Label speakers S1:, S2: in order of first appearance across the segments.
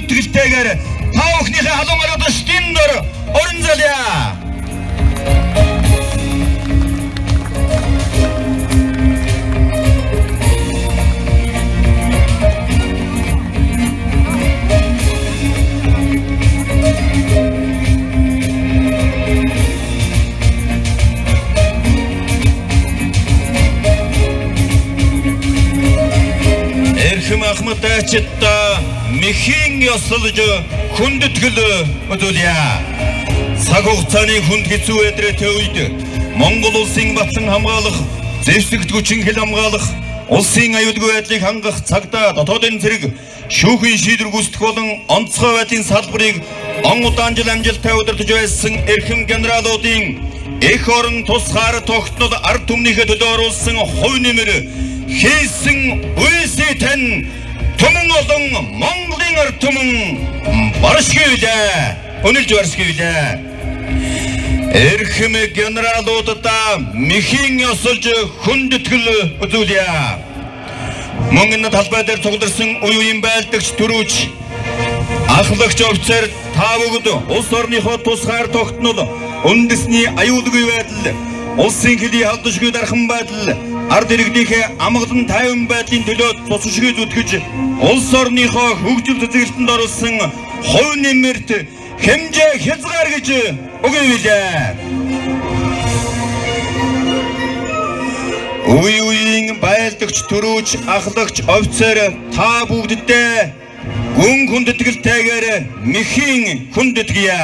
S1: хүндэтгэлтэйгээр та бүхнийхээ халуун ороод штин дор орон зайлаа. Эрхэм ахмадчдаа мэхийн ёслож хүндэтгэл үзүүлье. Цаг хугацааны хүнд хэцүү өдрөтэй үед Монгол улсын батлан хамгаалах, зэвсэгт хүчин хэл хамгаалах, улсын аюулгүй байдлыг хангах цагдаа дотоодын зэрэг шүүхийн шийдвэр гүйцэтгэх болон онцгой байдлын салбарыг он удаан жил амжилттай удирдах байсан эрхэм генералуудын эх орон тусгаар тогтнол ард түмнийхээ төлөө оруулсан хувь нэмэр хийсэн үйлсэтэн түмэн олон Монголын ард түмэн баршгивлээ. Өнөлж баршгивлээ. Эрхэм генералуудаа мэхийн ёсолж хүндэтгэл үзүүлье. Мөнгөнд талбай дээр цугларсан үеийн байлдагч төрүүч ахлагч офицер та бүгд улс орныхоо тусгаар тогтнол үндэсний аюулгүй байдал, улсын хөлийн халдшгүй дархан байдал, ард иргэдийнхээ амгалан тайван байдлын төлөө тусалшгүй зүтгэж улс орныхоо хөгжил цэцгэлтэнд оруулсан хувь нэмэрт хэмжээ хязгааргаж өгөөлээ. Үеийн байлдагч төрүүч ахлагч офицер та бүгддээ гүн хүндэтгэлтэйгээр мэхийн хүндэтгэе.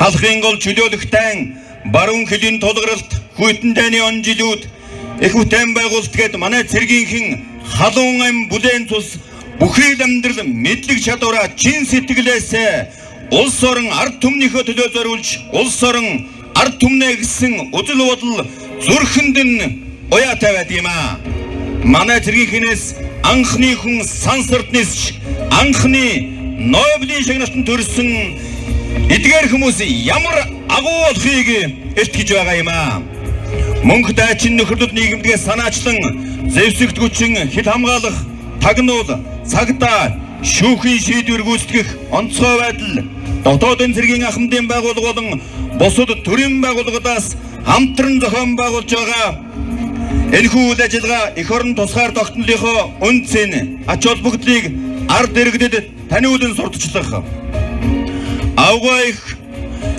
S1: Халахын гол чөлөөлөгтэй баруун хөлийн тулгаралт хүйтэн дайны он жилүүд их бүтээн байгуулалт манай цэргийнхэн халуун ам бүлээн цус бүхий амьдрал мэдлэг чадвараа чин сэтгэлээс улс орон ард түмнийхөө төлөө зориулж улс орон ард түмнээ гэсэн үзэл бодол зүрхэнд нь уяатай байд юм аа. Манай цэргийнхэнээс анхны хүн сансарт нисч анхны Нобелийн шагналтанд төрсөн эдгээр хүмүүс ямар агуу болохыг илтгэж байгаа юм аа. Мөнх дайчин нөхөрлөл нийгэмдгээ санаачлан зэвсэгт хүчин хэл хамгаалах, тагнуул, цагдаа, шүүхийн шийдвэр гүйцэтгэх онцгой байдал, дотоодын цэргийн ахмадын байгууллага болон бусад төрийн байгууллагуудаас хамтран зохион байгуулж байгаа энэхүү үйл ажиллагаа эх орон тусгаар тогтнолынхоо үндсийн ач холбогдлыг ард иргэдэд таниулан сурталчлах. Авгаа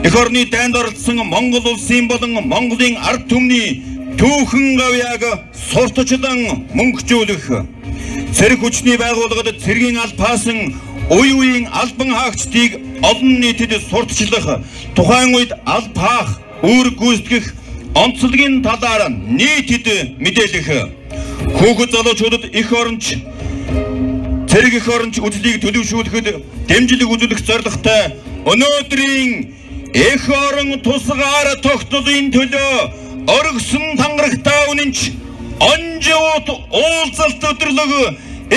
S1: эх орны дайнд оролцсон Монгол улсын болон Монголын ард түмний түүхэн гавьяаг сурталчлан мөнгөжүүлэх. Цэрэг хүчний байгууллагад цэргийн албаасан үеийн албан хаагчдыг олон нийтэд сурталчлах, тухайн үед алба хаах, үүрэг гүйцэтгэх онцлогийн талаар нийтэд мэдээлэх. Хүүхэд залуучуудад эх оронч цэрэг эх оронч үзлийг төлөвшүүлэхэд дэмжлэг үзүүлэх зорилготой өнөөдрийн эх орон тусгаар тогтнолын төлөө оргисон тангарагтай үнэнч онжууд уулзалт өдрлөг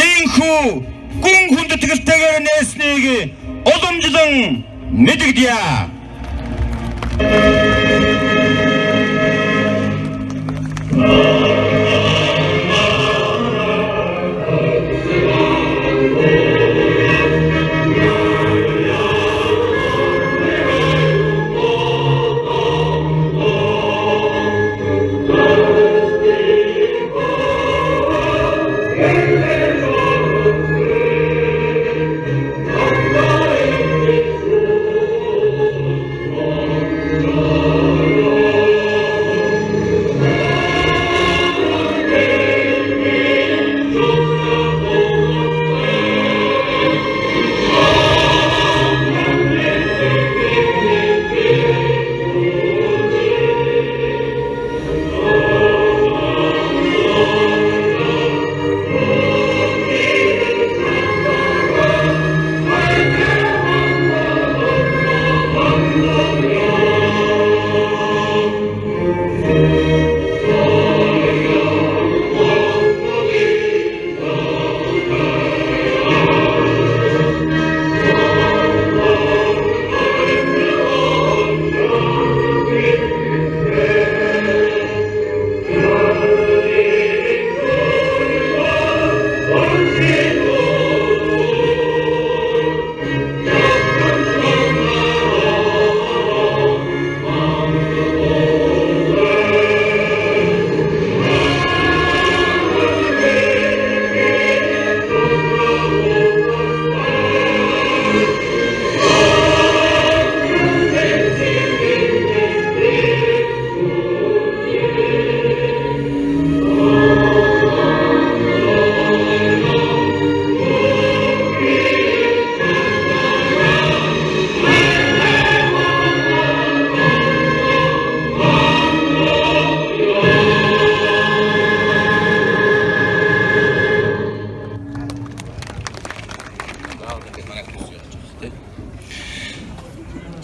S1: энхүү гүн хүндэтгэлтэйгээр нээснийг уламжлан мэдэгдэе.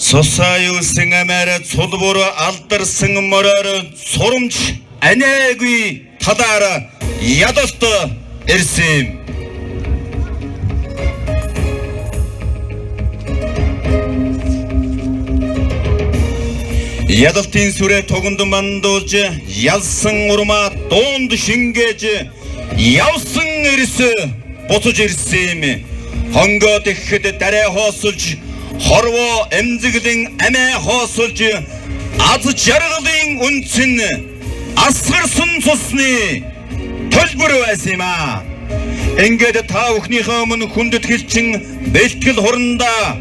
S1: Сусаюусан амаараа цулбуур алдарсан мороор сурамж анаагүй талаар ядалт ирсэн. Ядалтын сүрэ тогонд мандуулж ялсан урмаа дуунд шингээж явсан эрс буцаж ирсэн юм. Хонгоод ихэд дараа хоосолж хорвоо эмзэглэн амиа хоосолж аз жаргалын үнцэн асгарсан цусны төлбөр байсан юм аа. Ингээд та бүхнийхээ өмнө хүндэт хэлчин бэлтгэл хурандаа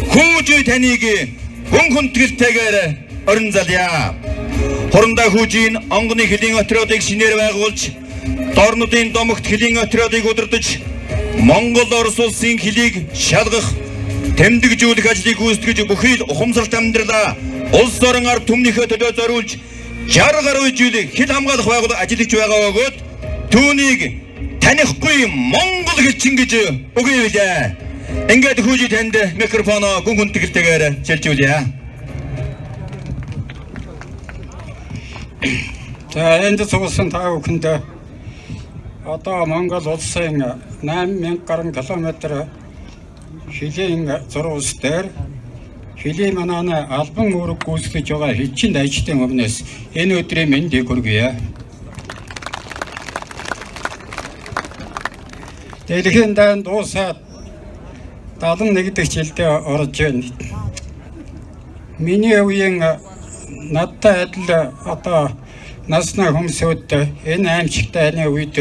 S1: хүүж таныг гүн хүндгэлтэйгээр орон залъя. Хурандаа хүүжийн онгоны хөлийн отрядыг шинээр байгуулж дорнодын домогт хөлийн отрядыг удирдах Монгол Орос улсын хөлийг шалгах тэмдэгжүүлэх ажлыг гүйцэтгэж бүхий л ухамсарт амьдралаа улс орон ард түмнийхээ төлөө зориулж 60 гаруй жил хил хамгаалах байгууллага ажиллаж байгаа бөгөөд түүнийг танихгүй Монгол хэлчин гэж үгүй билээ. Ингээд хүүжи танд микрофоно гүн хүндгэлтэйгээр шилжүүлье.
S2: За энд суусан та бүхэнд одоо Монгол улсын 8000 гаруй километр хөлийн зураг ус дээр хөлийн манаа албан үүрэг гүйцэтгэж байгаа хэлчин дайчдын өмнөөс энэ өдрийн мэндийг хүргье. Дэлхийн дан дуусаад 71 дахь жилдээ орж байна. Миний үеийн надтай адил одоо насны хүмүүсүүд энэ аимшигтай айны үед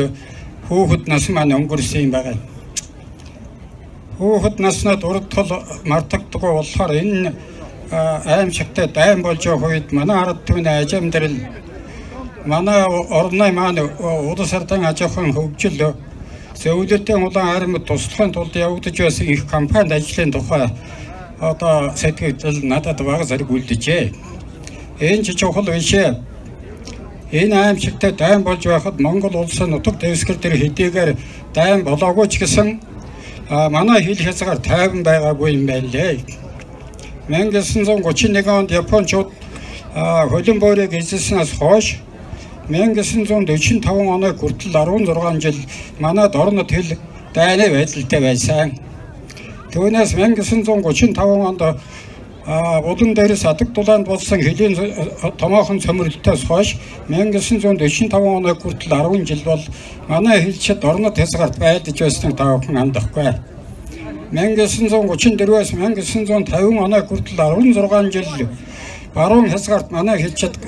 S2: хүүхэд нас маань өнгөрсөн юм байна. Хүүхэд наснад урдтал мартагддаг болохоор энэ аимшигтай дайм болж явах үед манай ард түмний ажимдрал манай орны маань улс ордын аж ахуйн хөгжил зөвлөлтийн улаан армид туслахын тулд явагдаж байсан их компанид ажлын тухай одоо сэтгэл надад бага зэрэг үлдэжээ. Энэ ч чухал биш. Энэ аимшигтай дайм болж байхад Монгол улсын нутаг дэвсгэр дээр хэдийгээр дайм болоогүй ч гэсэн манай хил хязгаар тайван байгаагүй юм байна лээ. 1931 онд Япончууд хөлөн боорыг эзэлснээс хойш 1945 оны хүртэл 16 жил манайд орнод хил дайны байдалтай байсан. Түүнээс 1935 онд Улан дээрээс адаг дулаанд болсон хөлийн томоохон цомролтоос хойш 1945 оны хүртэл 10 жил бол манай хэлчид орнод хязгаарт байдж байсныг та бүхэн андахгүй. 1934-өөс 1950 оны хүртэл 16 жил баруун хязгаарт манай хэлчид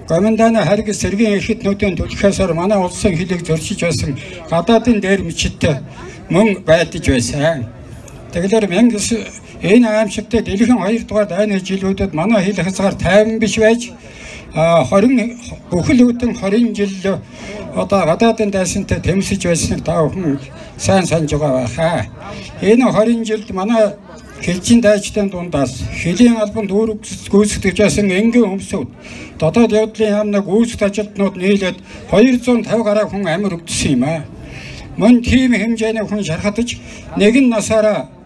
S2: гоминданы хариг сэргийн эрхтнүүдийн төлөхөөсөр манай улсын хэлийг зөрчиж байсан гадаадын дээр мичидтэй мөн байдж байсан. Тэгэхээр энэ аимшигтай дэлхийн 2 дугаар дайны жилүүдэд манай хил хязгаар тайван биш байж 20 бүхэл бүтэн 20 жил одоо гадаадын дайсантай тэмсэж байсныг та бүхэн сайн санаж байгаа байхаа. Энэ 20 жилд манай хэлжин дайчдын дундаас хөлийн албанд үүрэг гүйцэтгэж байсан энгийн хүмүүсүүд дотоод явдлын яамнаг үүсгэх ажилтнууд нийлээд 250 гаруй хүн амир өгдсөн юм аа. Мөн тийм хэмжээний хүн шархатаж нэгэн насаараа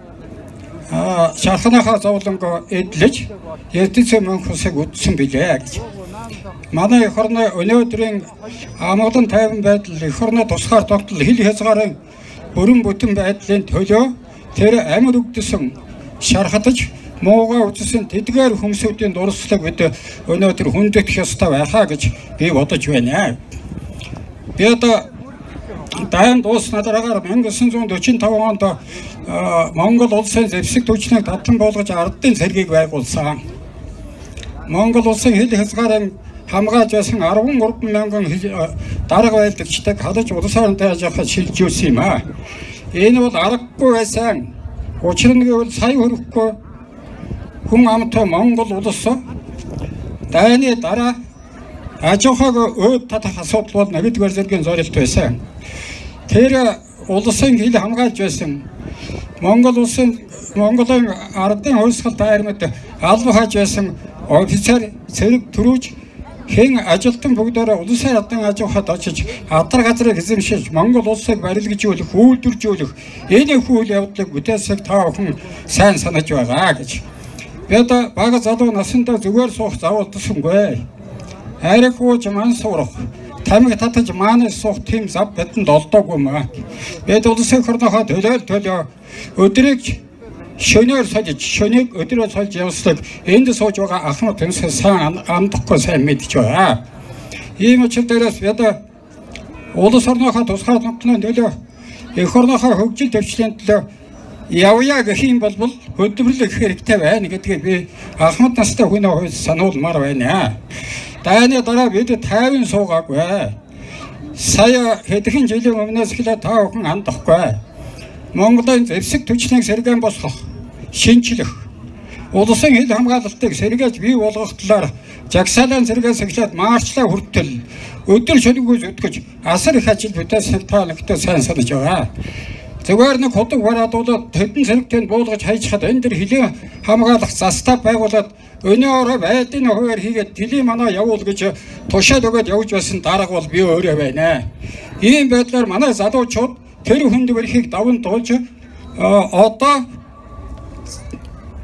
S2: шархныхаа зовлонго эдлэж ертөнцийн мөнхөсийг үдсэн билээ гэж. Манай эх орны өнөөдрийн амгалан тайван байдал эх орны тусгаар тогтол хил хязгаарын бүрэн бүтэн байдлын төлөө тэр амир өгдсөн шархатаж муугаа үзсэн тэдгээр хүмүүсийн дурслаг бид өнөөдөр хүндэтгэх ёстой байхаа гэж би бодож байна. Би одоо дайм дуусна дараагаар 1945 онд Монгол улсын зэвсэг түвшнийг татлан болгож ардын цэргийг байгуулсан. Монгол улсын хил хязгаарын хамгаалж байсан 13 мянган дарга байлдагчдыг халаж улс орнтой ажихад шилжүүлсэн юм аа. Энэ бол аргагүй байсан. Учир нь гэвэл сая хүрэхгүй хүн амтай Монгол улс дайны дараа аж ахуйг өөд татах асуудал бол нэгдүгээр зэргийн зорилт байсан. Тэр улсын хил хамгаалж байсан Монголын ардын хувьсгал тайрмад алба хааж байсан офицер цэрэг төрүүж хэн ажилтан бүгдээрээ улсын ардын аж ахуйд очиж адар газрыг эзэмшиж Монгол улсыг барилгажуулах, үйлдвэржүүлэх энэ хүл явдлыг бүтээсийг та бүхэн сайн санаж байгаа гэж бид бага залуу насндаа зүгээр суух завуулдсангүй. Хайрыг хууж ман сурах, тамиг татаж маанаас суух тийм зав бидэнд олдоогүй маа. Бид улсын орнохоо төлөө өдрийг шөнөөр сольж, шөнийг өдрөөр сольж явуулдаг энд сууж байгаа ахмад тэнс сайн амдахгүй сайн мэдж байгаа. Ийм учраас бид улс орнохоо тусгай нотны төлөө эх орнохоо хөгжил төвчлийн төлөө явъя гэх юм бол хөдөлмөрлөх хэрэгтэй байна гэдгийг би ахмад настай хүнээ хойд сануулмаар байна. Дайны дараа бид 50 суугаагүй. Сая хэдхэн жилийн өмнөөс эхлээд та бүхэн андахгүй. Монголын зэвсэг түвшнийг сэргээн босгох, шинчлэх, улсын хил хамгаалалтыг сэргээж бий болгох талаар жагсаалын сэргээс эхлээд марчлаа хүртэл өдөр шөнөгүй зүтгэж асар их ажил бүтээсэн таалагдсан сайн санаж байгаа. Зүгээр нэг худаг бараадуулаад тэдэн сэрэгтэнд буулгаж хайчхад энэ дэр хилийн хамгаалах застав байгуулад өнөөрөө байдгийн хуваар хийгээд тэлийн манаа явуул гэж тушаад өгөөд явж байсан дарга бол би өөрөө байна. Ийм байдлаар манай залуучууд тэр хүнд өрхийг даван туулж одоо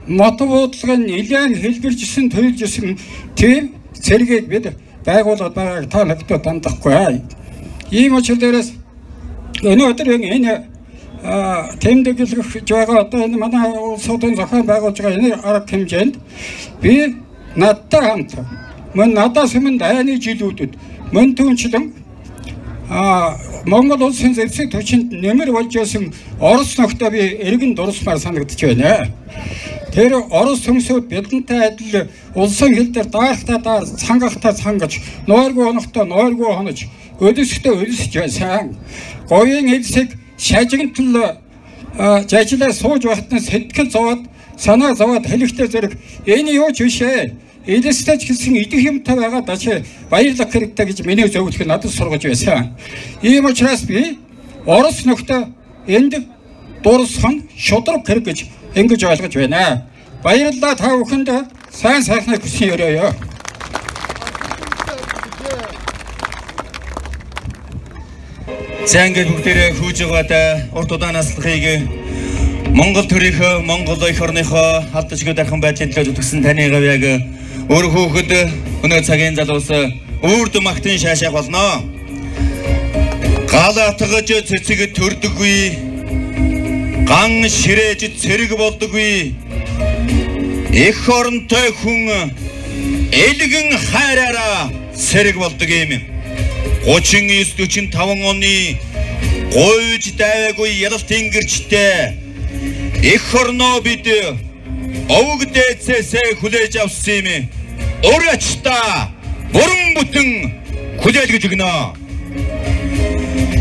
S2: мотовуудлын нэлээд хэлбэржсэн төлжсэн тийм цэргийг бид байгуулад байгааг та нэгтээ дандахгүй. Ийм учраас өнөөдөр энэ тэмдэглэх байгаа одоо энэ манай улсуудын зохион байгуулж байгаа энэ арга хэмжээнд би надтай хамт мөн надаас өмнө дайны жилүүдэд мөн түнчлэн Монгол улсын зэвсэг түвшинд нэмэр болж байсан Орос нөхдөд би эргэн дурсмаар санагдаж байна. Тэр Орос хүмүүсүүд бидэнтэй адил улсын хил дээр даарахтаа даар, цангахтаа цангаж, нойргүй хонохтоо нойргүй хонож, өлөсөхдөө өлсөж байсан. Говийн хэлсэг шажигтл жажлаа сууж байхад сэтгэл зовоод санаа зовоод хэлэхтэй зэрэг энэ юу ч бишээ. Эдэстэйч гэсэн идэх юмтай байгаа даа баярлах хэрэгтэй гэж миний зөвлөх нь надад сургаж байсан. Ийм учраас би Орос нөхдөд энд дурсхан шудраг хэрэг гэж ингэж ойлгож байна. Баярлалаа та бүхэнд сайн сайхныг хүсэн өрөөё.
S1: Зангэл бүгдээрээ хүүж байгаадаа урт удаан наслахыг Монгол төрийнхөө Монгол эх орныхоо халдшгүй дархан байдлын төлөө зүтгэсэн таны гавьяаг өөр хүүхэд өнөө цагийн залуус үрд магтан шаашаах болно. Гал атгаж цэцэг төрдөггүй. Ган ширээж цэрэг болдоггүй. Эх оронтой хүн элгэн хайраараа сэрэг болдог юм. 39-45 оны гойж дайваагүй ялалтын гэрчтэй эх орноо бид овг дээцээсээ хүлээж авсан юм. Урачта бүрэн бүтэн хүлээж гэж өгнө.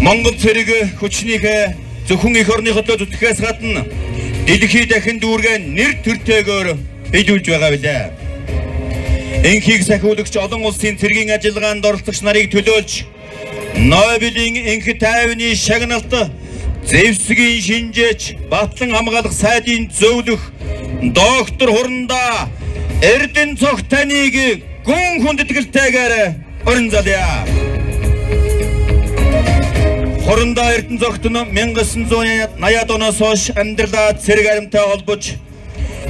S1: Монгол цэрэг хүчнийхээ зөвхөн эх орныхоо зүтгэхээс гадна дэлхий дахин дүүргэн нэр төртэйгээр биелүүлж байгаа билээ. Энхийг сахиулагч олон улсын цэргийн ажиллагаанд оролцогч нарыг төлөөлж Нобелийн энх тайвны шагналт зэвсгийн шинжээч батлан хамгаалах сайдын зөвлөх доктор Хурандаа Эрдэнэ цогт таныг гүн хүндэтгэлтэйгээр орон залъя. Хурандаа Эрдэнэ цогт нь 1980-ад оноос хойш амьдралаа цэрэг аримтай холбож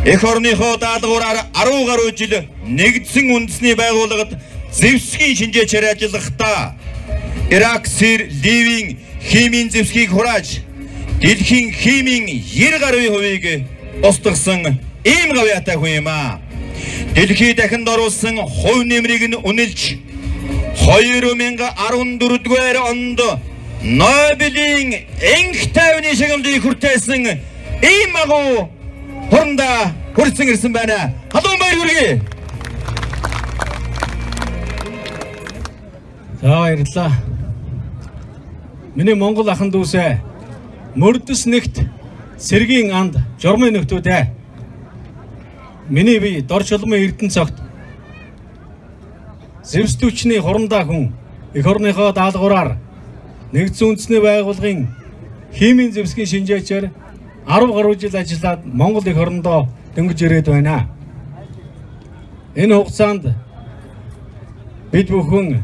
S1: эх орныхоо даалгавраар 10 гаруй жил нэгдсэн үндэсний байгууллагад зэвсгийн шинжээчээр ажиллахдаа Ирак, Сир, Ливийн химийн зэвсгийг хурааж дэлхийн химийн 90 гаруй хувийг устгасан ийм гавьяатай хүн юм аа. Дэлхий дахинд оруулсан хувь нэмрийг нь үнэлж 2014 онд Нобелийн энх тайвны шагналыг хүртээсэн ийм агуу Хурандаа хүрсэн ирсэн байна. Халуун баяр хүргэе.
S3: За баярлалаа. Миний Монгол ахын дүүсээ мөрдөс нэгт сэргийн анд журмын нөхдүүдээ миний бие дорчлмын Эрдэнэ цогт зэвсдүүчний Хурандаа хүн эх орныхоо даалгавраар нэгдсэн үндэсний байгууллагын химийн зэвсгийн шинжээчээр 10 гаруй жил ажиллаад Монгол эх орондоо дөнгөж ирээд байна. Энэ хугацаанд бид бүхэн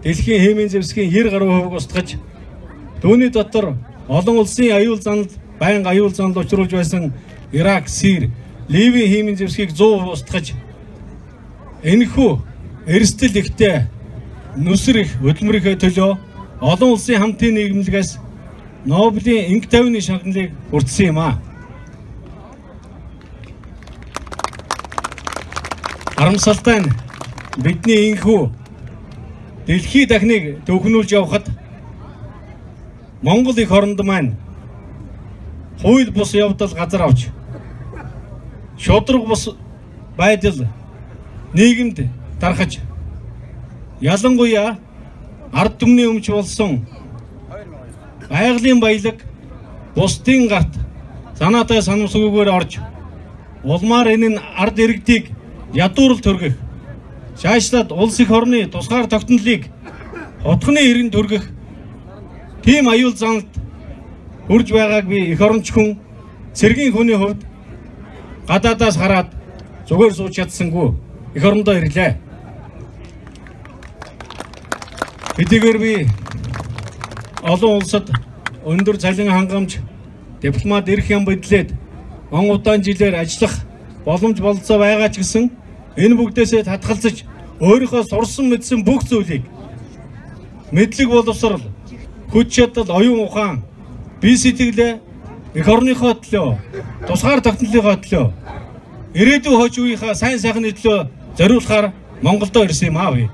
S3: дэлхийн химийн зэвсгийн 90 гаруй хувийг устгаж түүний дотор олон улсын аюул занал, байнга аюул занал учруулж байсан Ирак, Сир, Ливийн хиймийн зэвсгийг 100% устгаж энэхүү эрсдэл ихтэй нүсэр их хөдөлмөрийнхөө төлөө олон улсын хамтын нийгэмлэгээс Нобелийн энх тайвны шагналыг хүртсэн юм а. Харамсалтай нь бидний энхүү дэлхийн дахныг төвхнүүлж явахад Монгол эх оронд маань хууль бус явдал газар авч шудраг бус байдал нийгэмд дарахж ялангуяа ард түмний өмч болсон байгалийн баялаг бусдын гарт санаатай санамсгүйгээр орж улмаар энэ ард иргэдийг ядуурл төргөх шаашлаад улс их орны тусгаар тогтнолыг хотхны иргэн төргөх тийм аюул заналд хүрж байгааг би эх оронч хүн цэргийн хүний хувьд гадаадаас хараад зүгээр сууж чадсангүй эх орондоо ирлээ. Хэдийгээр би олон улсад өндөр цалин хангамж дипломат эрх ям бодлоод он удаан жилээр ажиллах боломж болцоо байгаа ч гэсэн энэ бүгдээсээ татгалзаж өөрийнхөө сурсан мэдсэн бүх зүйлийг мэдлэг боловсрал хүч чадал оюун ухаан бие сэтгэлээ эх орныхоо төлөө тусгаар тогтнолынхоо төлөө ирээдүйн хойч үеийнхаа сайн сайхны төлөө зориулахаар Монголдо ирсэн юм аа би.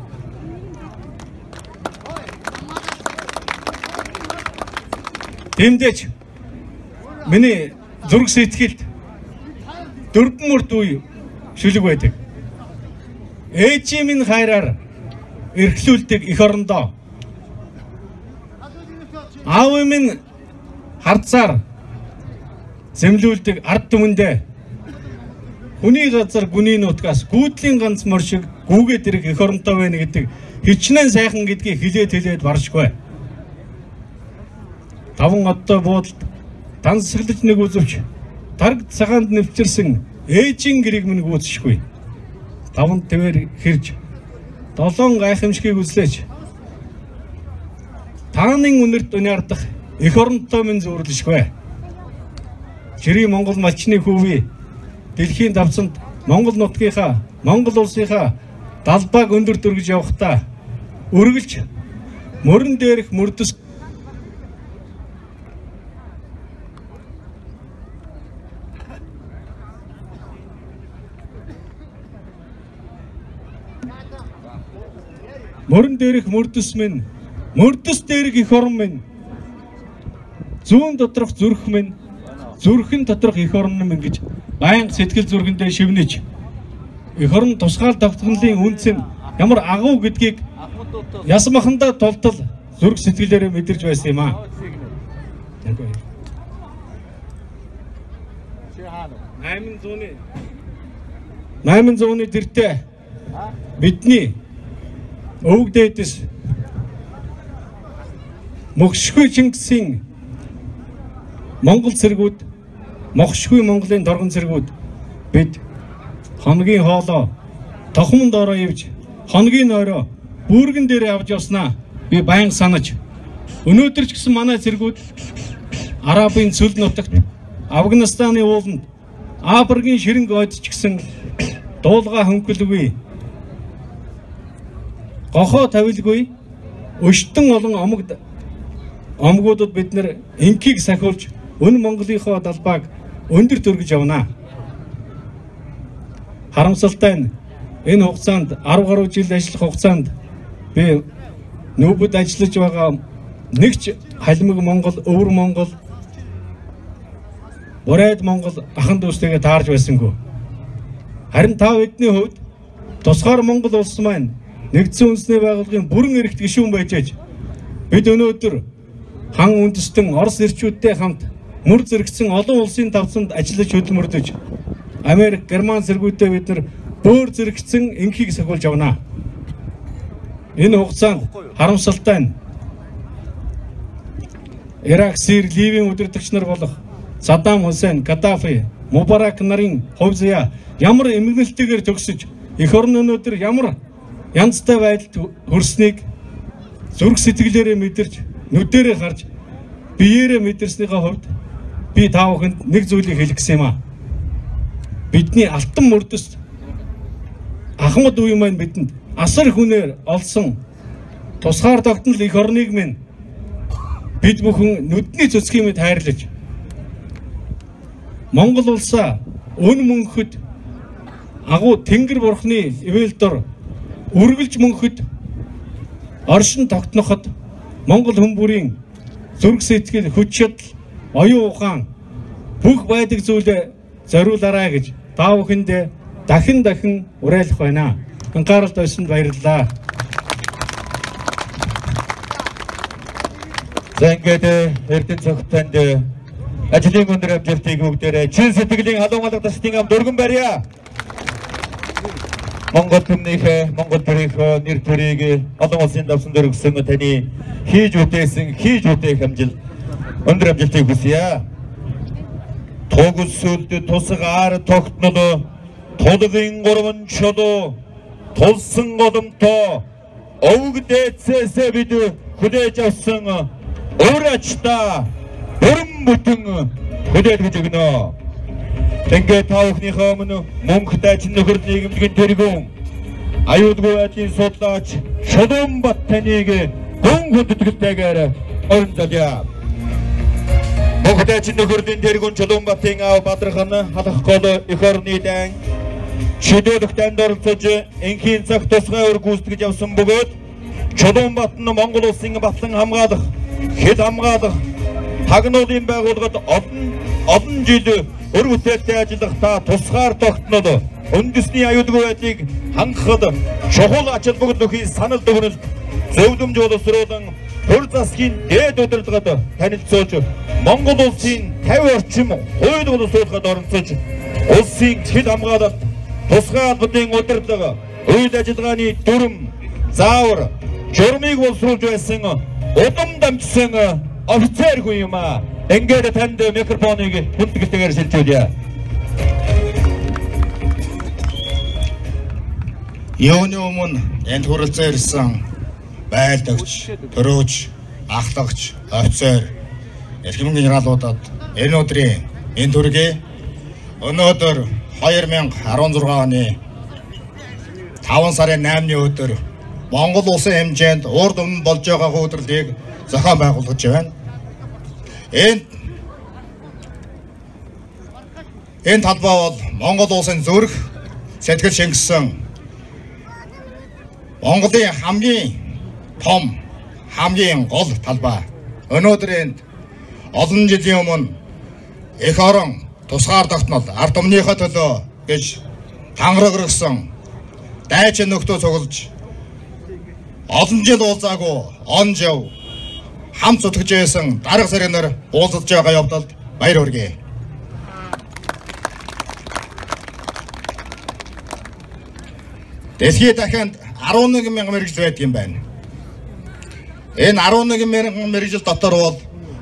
S3: Тэмдэж миний зүрх сэтгэлд дөрвөн мөрд үе шүлэг байдаг. Ээжийн минь хайраар эрхлүүлдэг эх орондоо аав минь харцаар зэмлүүлдэг ард түмэндээ хүний газар гүний нутгаас гүйдлийн ганц мөр шиг гүүгээд ирэх эх оронтой байна гэдэг хичнээн сайхан гэдгийг хэлээд баршгүй. Таван одтой буудалд тансаглаж нэг үзвч тарг цагаанд нэвчирсэн ээжийн гэрийг минь гүйцэшгүй. Таван твэр хэрж долоон гайхамшигыг үзлээч. Таанын үнэрт униардах эх оронтой минь зөөрлөшгүй. Жирийн Монгол малчны хөвий дэлхийн давцанд Монгол нутгийнхаа, Монгол улсынхаа далбааг өндөр дөргиж явахдаа үргэлж мөрөн дээрх мөрдөс мөрөн дээрх мөрдөс минь, мөрдөс дээрх эх орон минь, зүүн доторх зүрх минь, зүрхэн доторх эх орон минь гэж байнга сэтгэл зүрхэндээ шивнэж эх орон тусгаал тогтнолын үнц нь ямар агуу гэдгийг ясмахандаа тултал зүрх сэтгэлээрээ мэдэрч байсан юм аа. 800-ны тэртээ бидний өвөг дээдэс мөхшгүй Чингисийн Монгол цэргүүд, мохшгүй Монголын торгон цэргүүд бид хоногийн хоолоо тохомонд ороо ивж хоногийн ороо бүргэн дээр авч явснаа би байнга санаж өнөөдөр ч гэсэн манай цэргүүд Арабын цөл нутагт Афганистаны ууланд Африкийн ширэнг ойд ч гэсэн дуулга хөнгөлгүй гохоо тавилгүй өштөн олон омгуудад бид нар энхийг сахиулж өн Монголынхоо далбааг өндөр төргөж явнаа. Харамсалтай нь энэ хугацаанд 10 гаруй жил ажиллах хугацаанд би нүүбэд ажиллаж байгаа нэгч халимаг Монгол, өвөр Монгол, Бурайд Монгол ахан дүүстэйгээ таарж байсангүй. Харин та бидний хувьд тусгаар Монгол улс маань нэгдсэн үндэсний байгууллагын бүрэн эрхт гишүүн байж бид өнөөдөр хан үндэстэн Орос ирчүүдтэй хамт мөр зэрэгцэн олон улсын давцанд ажиллаж хөдөлмөрлөж Америк, Герман цэргүүдтэй бид нар бөөр зэрэгцэн энхийг сахиулж явнаа. Энэ хугацаанд харамсалтай нь Ирак, Сирия, Ливийн удирдагч нар болох Саддам Хусейн, Каддафи, Мубарак нарын хувь заяа ямар эмгэнэлтэйгээр төгсөж эх орн өнөөдөр ямар янзтай байдалд хүрснийг зүрх сэтгэлээрээ мэдэрч нүдэрээ харж биеэрээ мэдэрснийхээ хувьд би та бүхэнд нэг зүйлийг хэлэх гэсэн юм аа. бидний алтан мөрдөс Ахмад үе маань бидэнд асар хүнээр олсон тусгаар тогтнол эх орныг минь бид бүхэн нүдний цэцгийн мэт хайрлаж Монгол улсаа өн мөнхөд агуу Тэнгэр бурхны ивэл дор үргэлж мөнхөд оршин тогтноход Монгол хүмүүрийн зүрх сэтгэл хүч чадал оюун ухаан бүх байдаг зүйлээ зориулаарай гэж та бүхэндээ дахин уриалах байна. Анхааралд тавьсанд баярлалаа.
S1: За ингээд Эрдэнэ цогтөнд ажлын өндөр амжилтыг бүгдээрээ чин сэтгэлийн халуун алга тасдын ам дөргөн барья. Монгол түмнийхээ Монгол төрийнхөө нэр төрийг олон улсын давсан дөргсөн таны хийж үтээх амжилт өндөр амжилтыг хүсье. Тогсөлд тусгаар тогтнол тулгын гурван чулуу тулсан голомтоо өвгдээцээсээ бид хүлээж авсан өөрөчта бүрэн бүтэн хүлээж өгнө. Ингээд та бүхнийхээ өмнө мөнхөд ажил нөхөр нийгэмлэгийн тэргүүн аюулгүй байдлын судлаач Чулуунбат таныг гүн хүндэтгэлтэйгээр орон золио. Мөнхөд ажил нөхөрлийн тэргүүн Чулуунбатын аав Бадрхан халах гол эх орны дан шийдвэрлэх танд оролцож энхийн цаг тусгай өр гүйцэтгэж явсан бөгөөд Чулуунбат нь Монгол улсын батлан хамгаалах, хэд хамгаалах тагнуулын байгууллагад олон жил өр бүтээлтэй ажиллах та тусгаар тогтнол үндэсний аюулгүй байдлыг хангахад чухал ачаал бүгд санал дүгнэлт зөвлөмж боловсруулан хөр засгийн дээд удирдлагад танилцуулж Монгол улсын 50 орчим хууль боловсруулахад оролцож улсын хэд хамгаалалт тусгай албаны удирдлага үйл ажиллагааны дүрм заавар журмыг боловсруулж байсан удам дамжсан офицер хүн юм аа. Ингээд танд микрофоныг хүндэтгэлтэйгээр шилжүүлье.
S4: Юуны өмнө энд хүрэлцэн ирсэн байлдагч, төрөөч, ахлагч, офицер, эрхэм генералуудад энэ өдрийн энэ төргийг өнөөдөр 2016 оны 5 сарын 8-ны өдөр Монгол улсын хэмжээнд урд өмнө болж байгаа хөдөлгөөнийг зохион байгуулж байна. Энэ талбай бол Монгол улсын зүрх сэтгэл шингэсэн Монголын хамгийн том, хамгийн гол талбай. Өнөөдөр энд олон жилийн өмнө эх орон тусгаар тогтнол ард түмнийхээ төлөө гэж тангараг өргөсөн дайчин нөхдөө цуглаж олон жил уулзаагүй он жив хамт зүтгэж байсан дарга саринаар уулзаж байгаа явдалд баяр хүргэе. Дэлхийд дахинд 11 мянган мэргэжил байдаг юм байна. Энэ 11 мянган мэргэжил дотор бол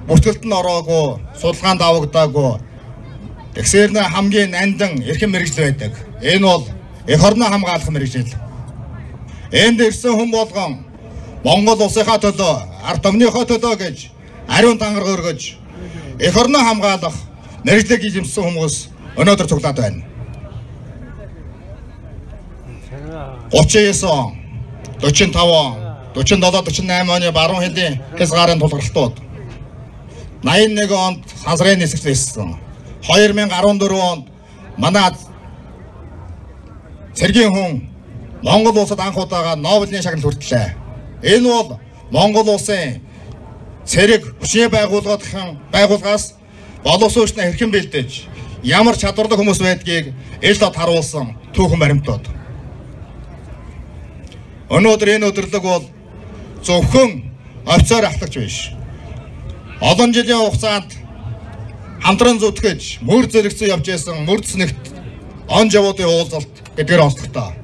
S4: бүртгэлд нь ороогүй, судалгаанд авагдаагүй тэгсээр нэ хамгийн нандин эрхэм мэргэжил байдаг. Энэ бол эх орноо хамгаалах мэргэжил. Энд ирсэн хүн болгон Монгол улсынхаа төлөө, ард түмнийхээ төлөө гэж ариун тангараг өргөж эх орноо хамгаалах мэргэжлийг эзэмсэн хүмүүс өнөөдөр цуглаад байна. 39 он, 45 он, 47, 48 оны баруун хэлийн хязгаарын тулгарлалтууд 81 онд сансрын нисэгт байсан. 2014 онд манай цэргийн хүн Монгол улсад анх удаага Нобелийн шагнал хүртэлээ. Энэ бол Монгол улсын цэрэг хүчний байгууллагаас боловсруучны хэрхэн бэлдэж ямар чадвартай хүмүүс байдгийг ил дод харуулсан түүхэн баримтууд. Өнөөдөр энэ өдөрлөг бол зөвхөн офицер ахлагч биш. Олон жилийн хугацаанд хамтран зүтгэж мөр зэрэгцэн явж байсан мөрдөс нэгт он жавуудын уулзалт гэдгээр онцлогтой.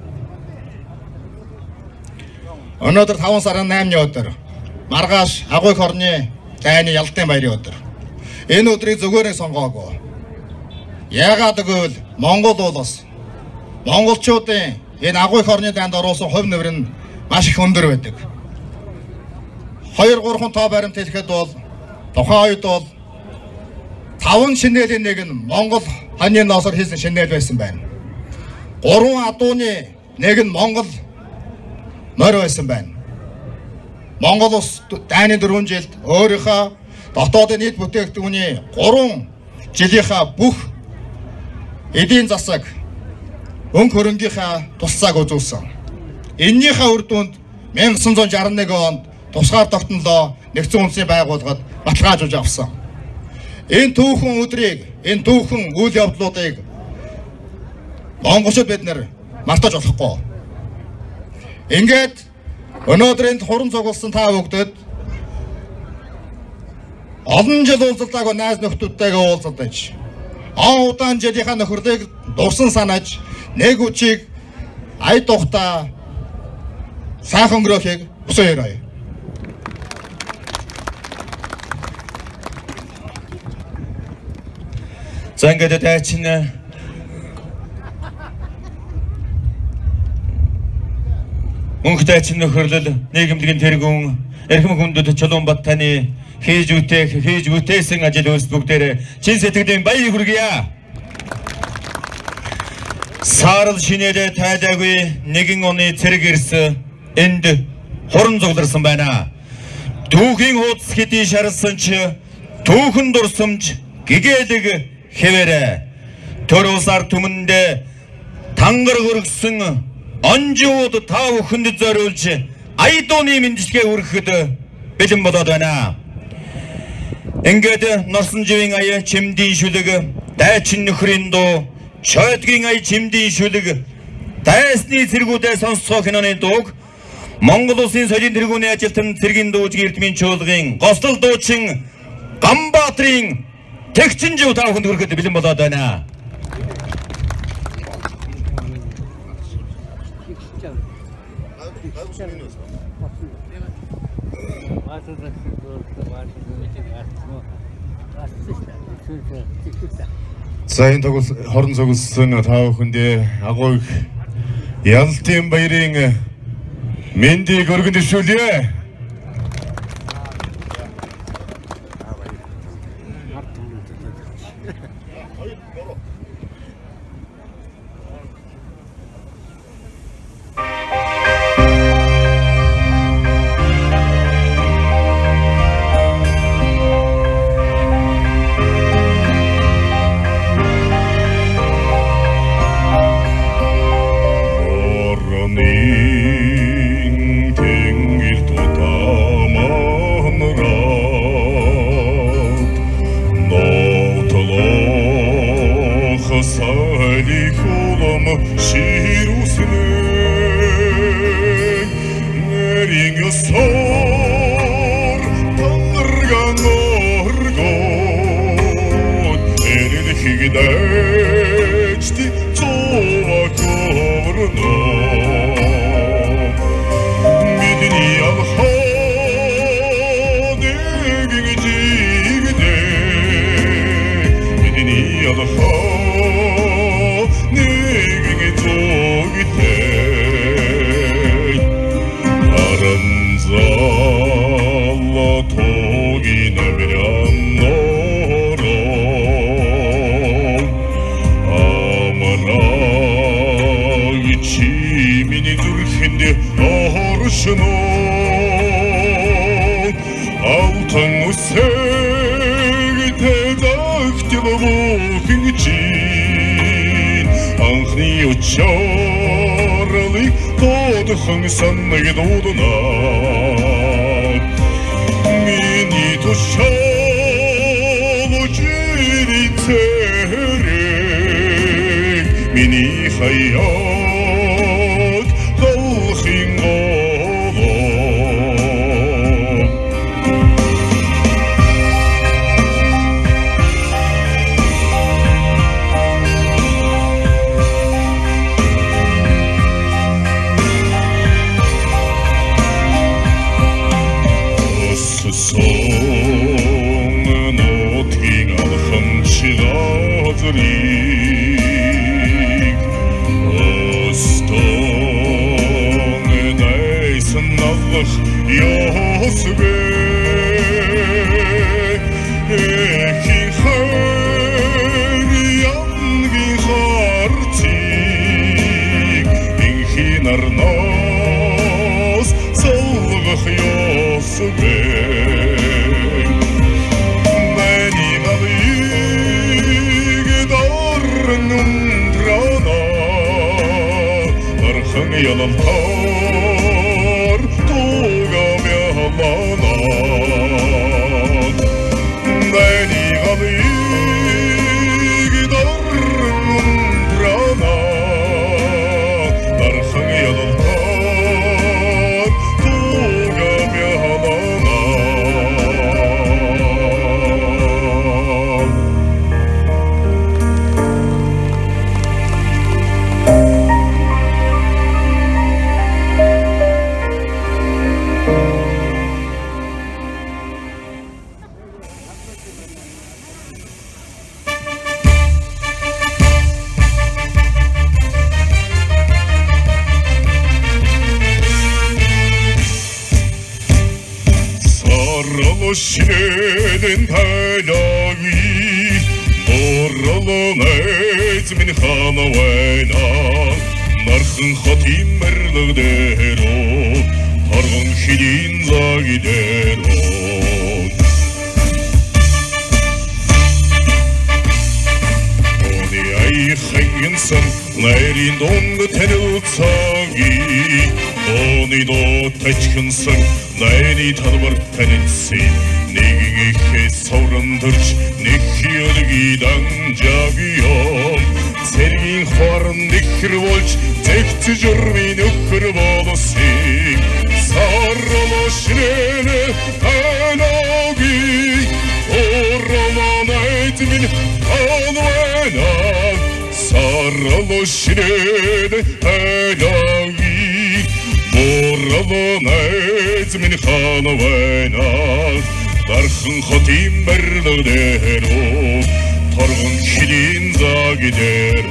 S4: Өнөөдөр 5 сарын 8-ны өдөр маргааш агуй хорны дайны ялтын баярын өдөр. Энэ өдрийг зөвгөөрөө сонгоогүй. Яагаад гэвэл Монгол улс монголчуудын энэ агуй хорны дайнд оруулсан хувь нэмэр нь маш их өндөр байдаг. 2-3 тоо баримт хэлэхэд бол тухайн үед бол 5 шинээлийн нэг нь Монгол ханы ноосоор хийсэн шинээр байсан байна. 3 адууны нэг нь Монгол морь байсан байна. Монгол улс дайны 4 жилд өөрийнхөө дотоодын нийт бүтээгдэхүүний 3 жилийнхаа бүх эдийн засаг өнгө хөрөнгийнхаа тусцааг үзүүлсэн. Эннийхээ үр дүнд 1961 онд тусгаар тогтнолоо нэгдсэн үндэсний байгууллагад баталгаажуулж авсан. Энэ түүхэн өдрийг, энэ түүхэн үйл явдлуудыг монголчууд бид нар мартаж болохгүй. Ингээд өнөөдрийн хуран цугласан та бүгдэд олон жил уулзалтаагүй найз нөхдөдтэйгээ уулзалтаж, удаан жилийнхаа нөхөрлийг дурсан санаж, нэг үчиг ая тухта сайхан өнгөрөхийг хүсье.
S1: За ингээд дайчин мөнх дайчин нөхөрлөл нийгэмлэгийн тэргүүн эрхэм хүндэд Чулуунбат таны хийж үтээсэн ажил үйлс бүгдээрээ чин сэтгэлийн баяр хүргье. Саарл шинээр тайдаагүй нэгэн оны цэрэг ирс энд хуран зугларсан байна. Түүхийн хуудас хэдий шарсан ч түүхэн дурсамж гэгээлэг хэвээрээ төр улсаар түмэндээ тангар хөргсөн онжууд та бүхэнд зориулж айдууны мэндчилгээ хүргэхэд бэлэн болоод байна. Ингээд норсон живийн ая чимдийн шүлэг дайчин нөхрийн дуу шойдгийн ая чимдийн шүлэг дайсны цэргүүдээ сонсцоо киноны дууг Монгол улсын соёлын тэргүүний ажилтан цэргийн дуучин эрдмийн чуулгын гостол дуучин Ганбаатарын тэгчин жив та бүхэнд хүрэхэд бэлэн болоод байна.
S5: За энэ хорон цугласан та бүхэндээ агуу ялалтын баярын мэндийг өргөн дэвшүүлье. ялалтаар тугамялана Найны галыг дармундрана Нархан ялалтаар тугамялана Шинэдэн тайлаги Боролон айз минь ханавайна Нархан хот имэрлэгдэрөө Торгон хидин загидэрөө Оны айхайгэнсэн Найрын донд танилцаги Оны до тачхэнсэн Найны талбар танилцсан Нэгийг ихээ саврандырч Нэхиөлги данжагиом Цэргийн хорон нэхэр болж Зэгц журми нөхөр болосын Сарало шинэнэ танаги Орало найз минь анвайна Сарало шинэнэ танаги Бороло найз минь ханавайна Дархан хот имэрлэгдэрөө Торгон хидин загидэрөө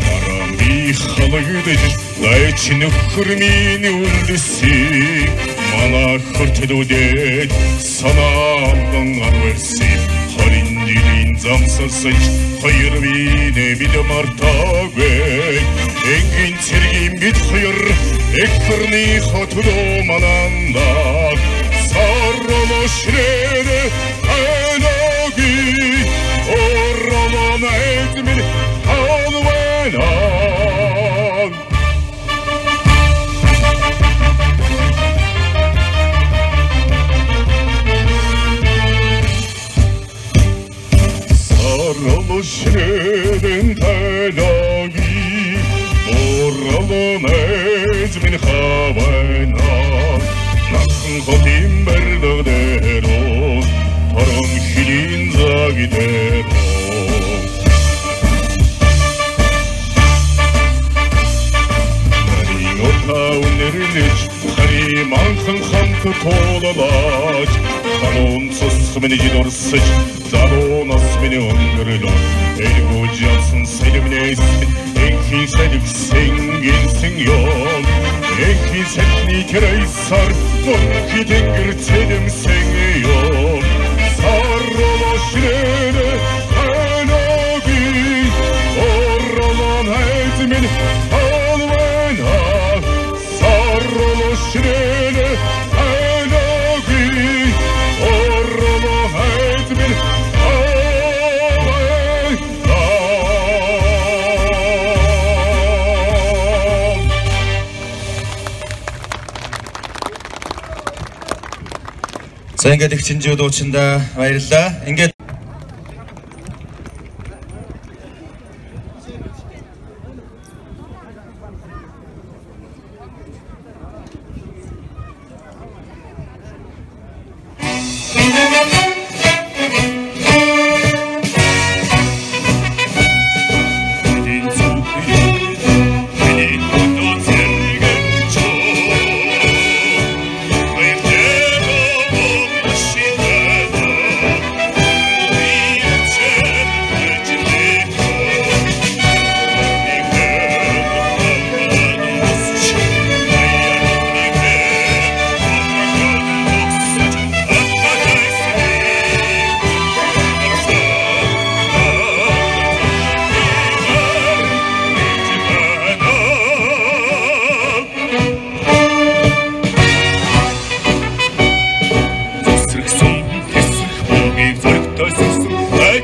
S5: Марами халагдэж Найч нөхөр минь үлдэсийг Манай хөртөдөөд санаалдан арвэрсийг Харин жилийн замсарсаж Хоёр вине бид мартагвэ Энгийн цэргийн бид хоёр Экферний хотдоо мананда Сарало шинэнэ танаги Орало найз минь ханавайна Сарало шинэдэн танаги Бороло найз минь хавайна Нархан хот имэрлэгдэрөө Торгон хидин загидэрөө Нарийн ота үнэрлэж Хари манхан хамт тоолалаж Халуун цус минь жидорсэж Залуунас минь өнгөрлөө Элгүүж ялсан сэлэмнэсэн Энхийн сэлгсэн гинсэн ён Энхийн сэлний тэрайсар Нурки тэнгэр цэлэмсэн ён Сарало шинэнэ танаги Орало найз минь ханавайна Сарало шинэнэ танаги Орало найз минь
S1: За ингээд их чинжүү дуучиндаа баярлалаа. Ингээд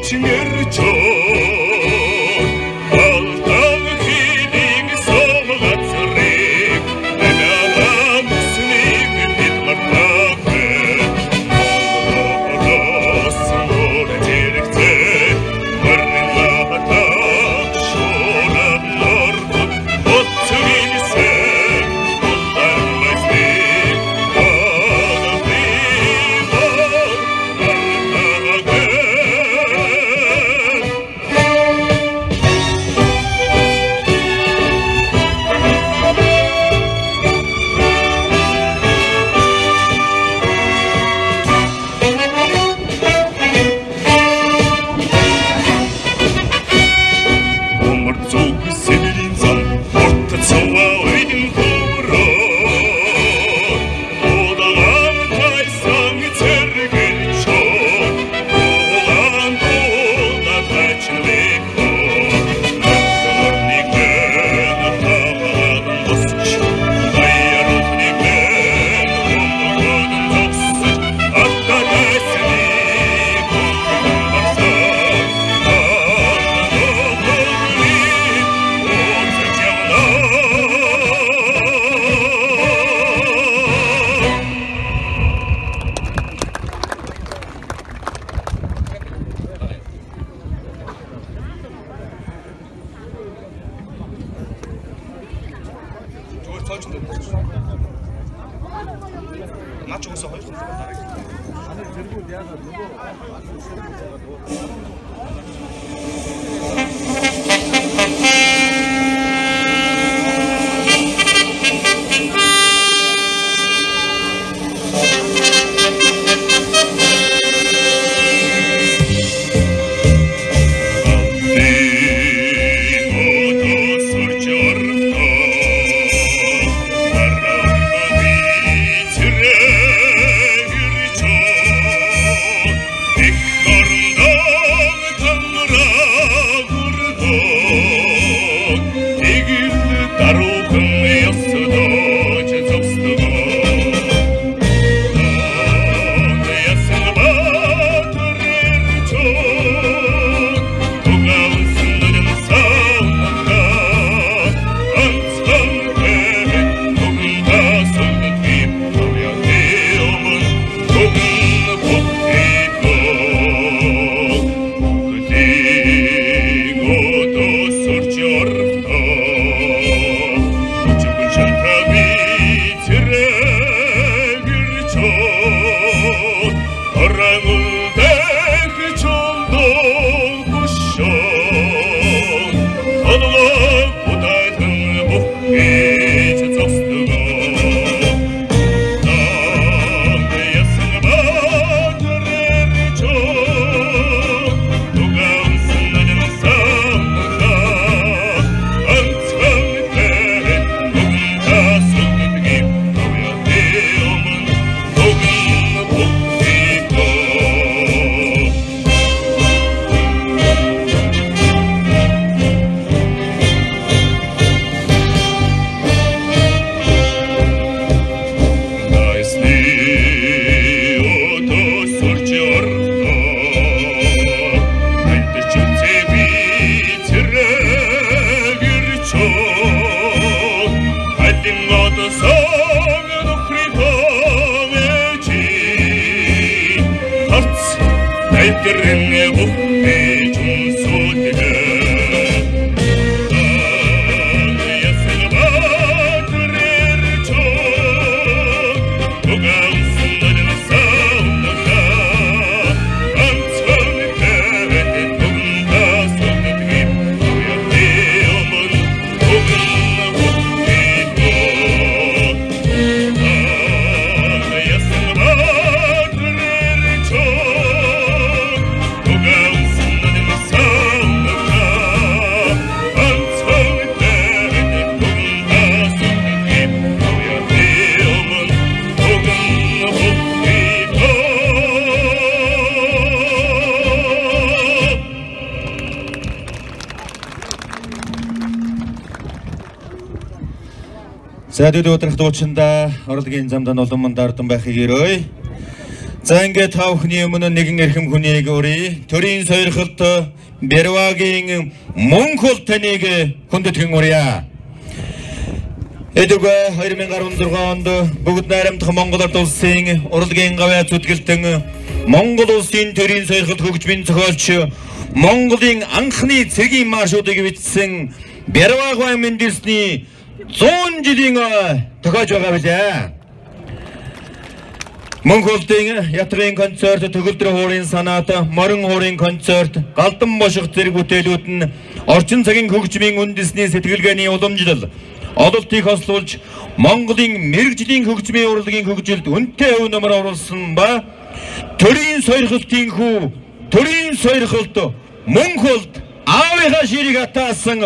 S5: Чин ярьж
S1: Наач өгсө хоёр хоног дараа. За дээд өдрөх дуучинда орлогын замд улам дардсан байхыг өрөөе. За ингээд та бүхний өмнө нэгэн эрхэм хүнийг өрье. Төрийн сойрхолт Бервагийн Монгол таныг хүндэтгэн өрье. Эдгээр 2016 онд бүгд найрамдах Монгол Ард улсын урлагийн гавьяа зүтгэлтэн Монгол улсын төрийн сойрхолт хөгжмийн зохиолч Монголын анхны цэгийн маршрутыг бичсэн Берваг Мэндэлсний 100 жилийн тохиож байгаа билээ. Монголын ятгын концерт, төгөлдөр хуурын санаат, морин хуурын концерт, галдан боших зэрэг бүтээлүүд нь орчин цагийн хөгжмийн үндэсний сэтгэлгээний уламжлал, ололтыг хослуулж Монголын мэрэгжлийн хөгжмийн урлагийн хөгжилд үнэтэй өв номер оруулсан ба төрийн сойрхолтын хүү, төрийн сойрхолт Монголд аавынхаа ширийг атаасан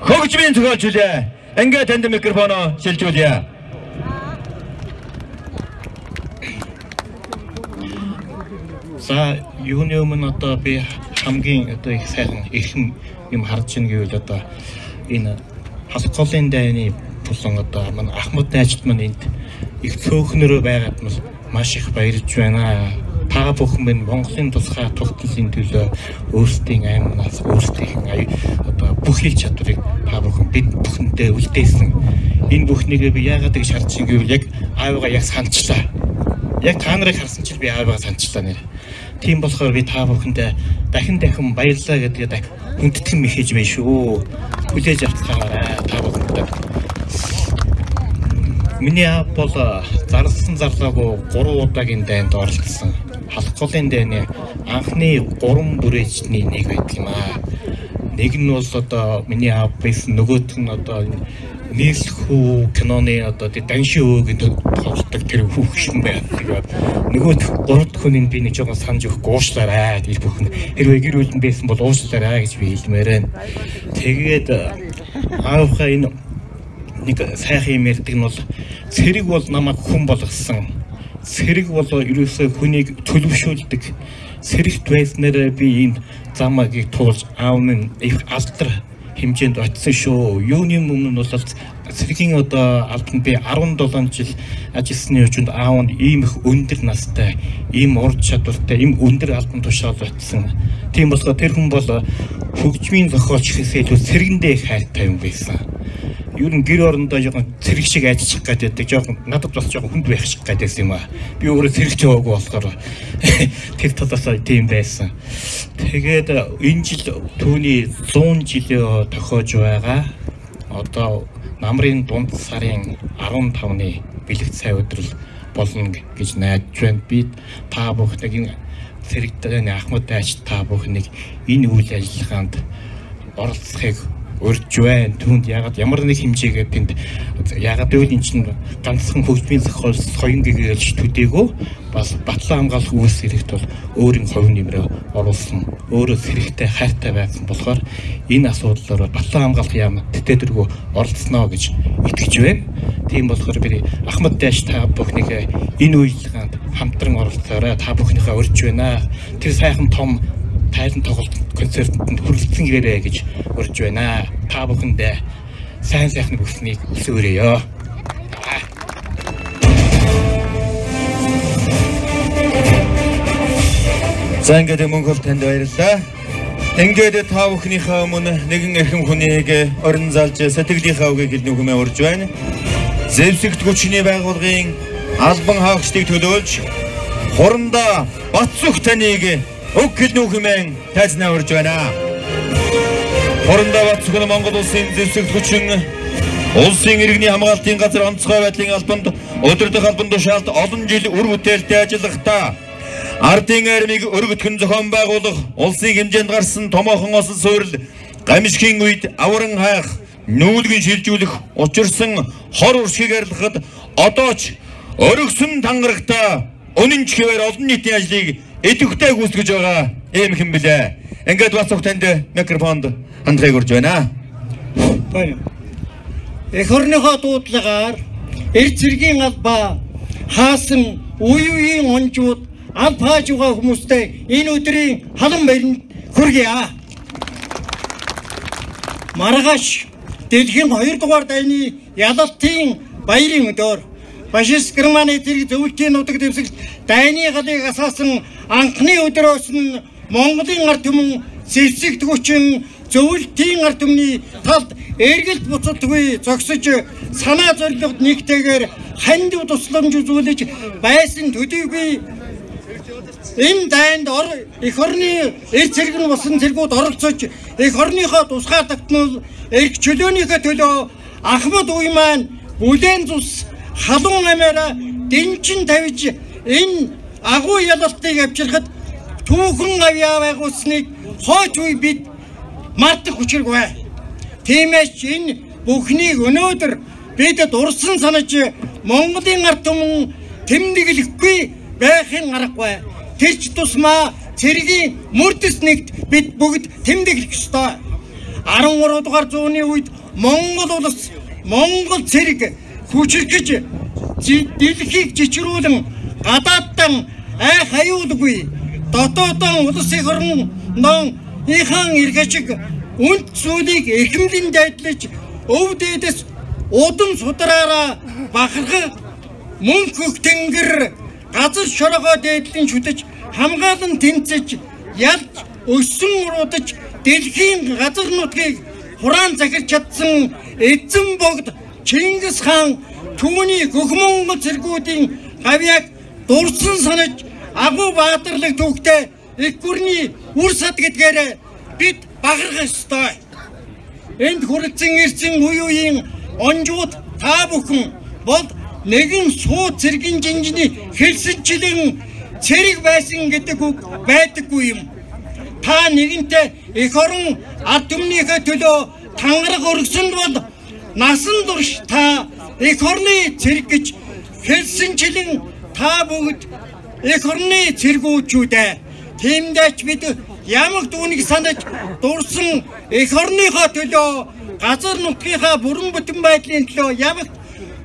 S1: хөгжмийн зохиолч үлээ. Ингээд танд микрофоно шилжүүлье.
S6: За юуны өмнө одоо би хамгийн одоо их сайхан эрхэм юм харж ийн гэвэл одоо энэ Халхолын дайны болон одоо манай Ахмад найзууд маань энд их цөөхнөрөө байгаад маш их баярлж байна. Та бүхэн минь Монголын тусгай тогтнолын төлөө өөрсдийн аймнаас өөрсдийн одоо бүх хэл чадварыг та бүхэн бид бүхэндээ үлдээсэн. Энэ бүхнийг би яагаад гэж харж ийн гэвэл яг аавгаа яг санчлаа. Яг та нарыг харсан чил би аавгаа санчлаа нэр. Тийм болохоор би та бүхэндээ дахин баярлалаа гэдгээ хүндэтгэн мэхэж байна шүү. Хүлээж авцгаарай та бүхэндээ. Миний аав бол зарласан зарлаагүй 3 удаагийн дайнд оролцсон. Халах голын дайны анхны 3 бүрээчний нэг байдаг юм аа. Нэг нь бол одоо миний аав байсан, нөгөөх нь одоо нийслэхүү киноны одоо даншин өөгийн тоглодог тэр хүүхшин байдаг. Нөгөөх 3 дахь хүн би нэг жоохон санаж өгөх уушлаарай гэж бүхэн хэрвээ гэр бүл байсан бол уушлаарай гэж би хэлмээр байна. Тэгээд аавхаа энэ нэг сайхан юм ярьдаг нь бол цэрэг бол намайг хүн болгосон. Цэрэг бол ерөөсөө хүнийг төлөвшүүлдэг. Цэрэгт байснараа би энэ замыг туулж аав минь их алдар хэмжээнд очсон шүү. Юуны өмнө бол цэрэгийн одоо албанд би 17 жил ажилласны үеинд аав нь ийм их өндөр настай, ийм ур чадвартай, ийм өндөр албан тушаал очсон. Тийм болохоор тэр хүн бол хөгжмийн зохиолч гэхээс илүү цэрэгэндээ их хайртай юм байсан. Юу н гэр орондоо жоохон цэрэг шиг ажиллах гэдэг жоохон надад бас жоохон хүнд байх шиг гадайсан юм аа. Би өөрөө цэрэгч яваагүй болохоор тэр талаас тийм байсан. Тэгээд энэ жил түүний 100 жилийн тохиож байгаа. Одоо намрын дунд сарын 15-ны бэлэгт сая өдрөл болно гэж найдаж байна. Би та бүхнийг энэ цэрэгтэй Ахмад дайч та бүхнийг энэ үйл ажиллагаанд оролцохыг урьж байна. Түүнд ягаад ямар нэг хэмжээгээр тэнд ягаад гэвэл эн чинь ганцхан хөгжмийн зохиол соён гэгээл төдийгөө бас батлан хамгаалах үйлс хэрэгт бол өөрийн хувь нэмрээ оруулсан. Өөрөө хэрэгтэй хайртай байсан болохоор энэ асуудлаар батлан хамгаалах яам тэтэргүү оролцсноо гэж итгэж байна. Тийм болохоор би Ахмад дайч та бүхнийг энэ үйлчлэгэнд хамтран оролцоорой. Та бүхнийхээ урьж байна. Тэр сайхан том тайлан тоглолт концертанд хүрэлцэн гэрээ гэж урьж байна. Та бүхэндээ сайн сайхны бүснийг өсөөрөё.
S1: За ингээд Монгол танд баярлалаа. Ингээд та бүхнийхээ өмнө нэгэн эрхэм хүнийг орон залж сэтгэлийнхаа үгийг хэлнэ хүмээ урьж байна. Зэвсэгт хүчний байгууллагын албан хаагчдыг төлөөлж хурандаа Батцүх таныг өг хэлнүү хэмээн тайзнаа урьж байна. Хурандаа Батцүх нь Монгол улсын зэвсэгт хүчин улсын иргэний хамгаалтын газар онцгой байдлын албанд өдөрдох албан тушаалд олон жил үр бүтээлтэй ажиллахдаа ардын армийг өргөтгөн зохион байгуулах улсын хэмжээнд гарсан томоохон осон суурил гамшигын үед авран хайх нүүлгэн шилжүүлэх учирсан хор уршиг арилгахад одоо ч өргөсөн тангарагта өнөн чигээр олон нийтийн ажлыг идэвхтэй гүйцэтгэж байгаа ийм хэм билээ. Ингээд Батцүх танд микрофонд хандхыг урьж байна.
S7: Эх орныхоо дуудлагаар эрд цэргийн албаа хаасан үе үеийн онжууд аль хааж байгаа хүмүүстэй энэ өдрийн халан баяранд хүргье. Маргааш дэлхийн 2 дугаар дайны ялалтын баярын өдөр фашист Германы зэрэг зөвлөлтийн нутаг дэвсэгт дайны галыг асаасан анхны өдрөөс нь Монголын ард түмэн зэвсэгт хүчин зөвлөлтийн ард түмний талд эргэлт буцалтгүй зогсож санаа зорилгод нэгтэйгээр ханд тусламж үзүүлж байсан төдийгүй энэ дайнд эх орны эрд цэрэг нь болсон цэргүүд оролцож эх орныхоо тусгаар давтнал эрх чөлөөнийхөө төлөө Ахмад ууй маань бүлээн цус халуун амаараа дэнчин тавьж энэ агуу ялалтыг авчирхад түүхэн авьяа байгуулсныг хойч үе бид мартах хүчиргүй. Тиймээс энэ бүхнийг өнөөдөр бид дурсан санаж Монголын ард түмэн тэмдэглэхгүй байхын аргагүй. Тэрч тусмаа цэргийн мөрдөс нэгт бид бүгд тэмдэглэх ёстой. 13 дугаар зууны үед Монгол улс Монгол цэрэг хүчирхэж дэлхийг жичрүүлэн гадааддан айх аюулгүй дотоодон улс эх орнон ихаан эргэжиг үнд зүйлийг эрхэмлэн дайдлаж өв дээдэс удам судраараа бахархах мөн хөх тэнгэр газар шорогоо дээдлэн шүтэж хамгаалан тэнцэж ялж өссөн уруудаж дэлхийн газар нутгийг хураан захирч чадсан эзэн богд Чингис хаан түүний хөх монгол цэргүүдийн гавьяаг дурсан санаж агуу баатарлаг түүхтэй их гүрний үр сад гэдгээр бид бахархах ёстой. Энд хүрэлцэн ирсэн үе үеийн онжууд та бүхэн бол нэгэн суу цэргийн жинжний хэлсэнчлэн цэрэг байсан гэдэг үг байдаггүй юм. Та нэгэнтээ эх орон ард түмнийхээ төлөө тангараг өргөсөнд бол насан турш та эх орны цэрэг гэж хэлсэнчлэн та бүгд эх орны цэргүүчүүд ээ. Тиймдээч бид ямаг дүүнийг санаж дурсан эх орныхоо төлөө газар нутгийнхаа бүрэн бүтэн байдлын төлөө ямаг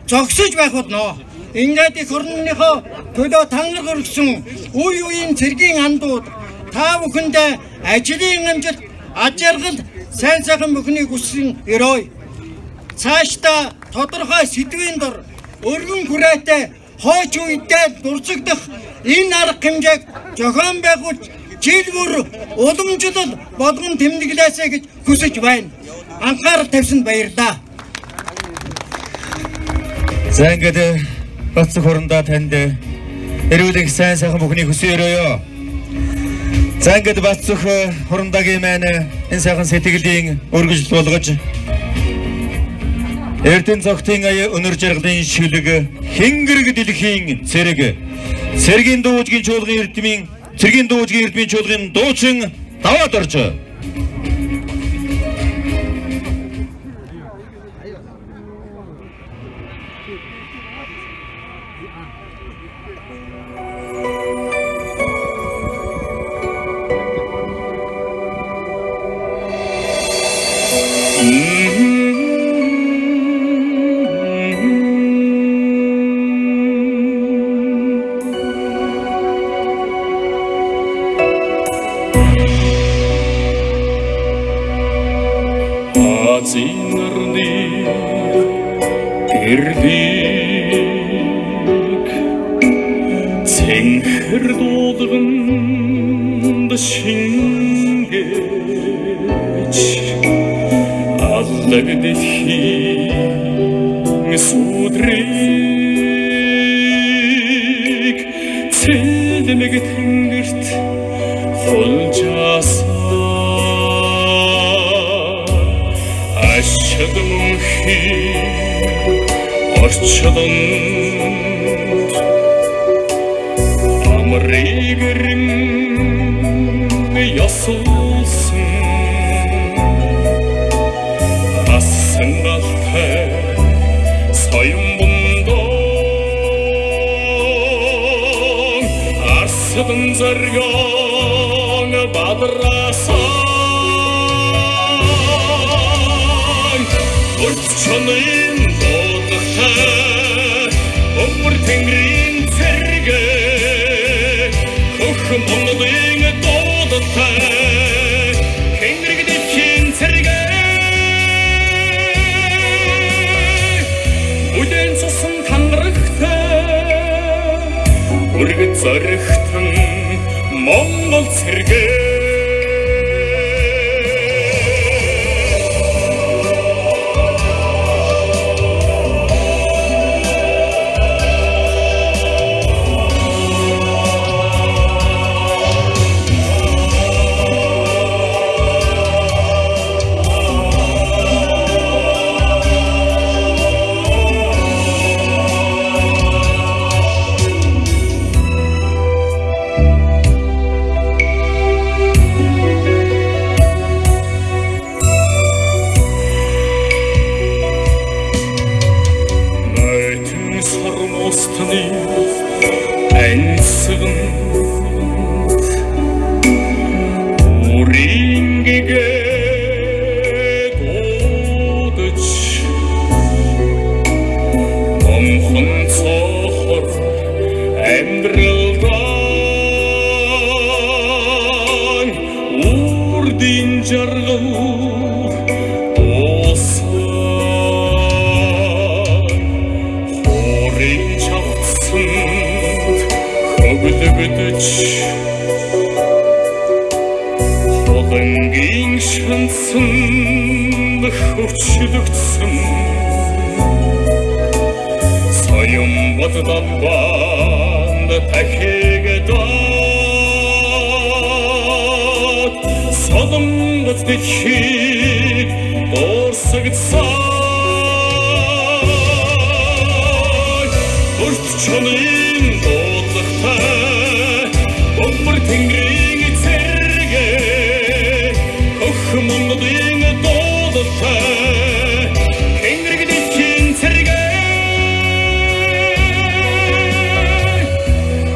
S7: зогсож байх болно. Ингээд эх орныхоо төлөө тангараг өргөсөн үе үеийн цэргийн андууд та бүхэндээ ажлын амжилт, аж аргал, сайн сайхан бүхнийг хүсэн өрөөй. Цаашдаа тодорхой сэдвийн дор өргөн хүрээтэй хойч үедээ дурсагдах энэ арга хэмжээг зохион байгуулж жил бүр уламжлал болгон тэмдэглээсэй гэж хүсэж байна. Анхаарал тавьсанд баярлалаа.
S1: За ингээд Бацах хорондоо танд эрүүлэх сайн сайхан бүхнийг хүсэн өрөөё. За ингээд Бацах хорондагийн маань энэ сайхан сэтгэлийн өргөжл болгож Эрдэнэ цогтын ая өнөр жаргалын шилэг хингэрэг дэлхийн цэрэг цэргийн дуужгийн чуулгын эрдмийн цэргийн дуужгийн эрдмийн чуулгын дуучин даваад орж
S5: чонын дуудлахтай Богмор тэнгэрийн цэргээ Өх Монголын дуулалтай Тэнгэрэг дэлхийн цэргээ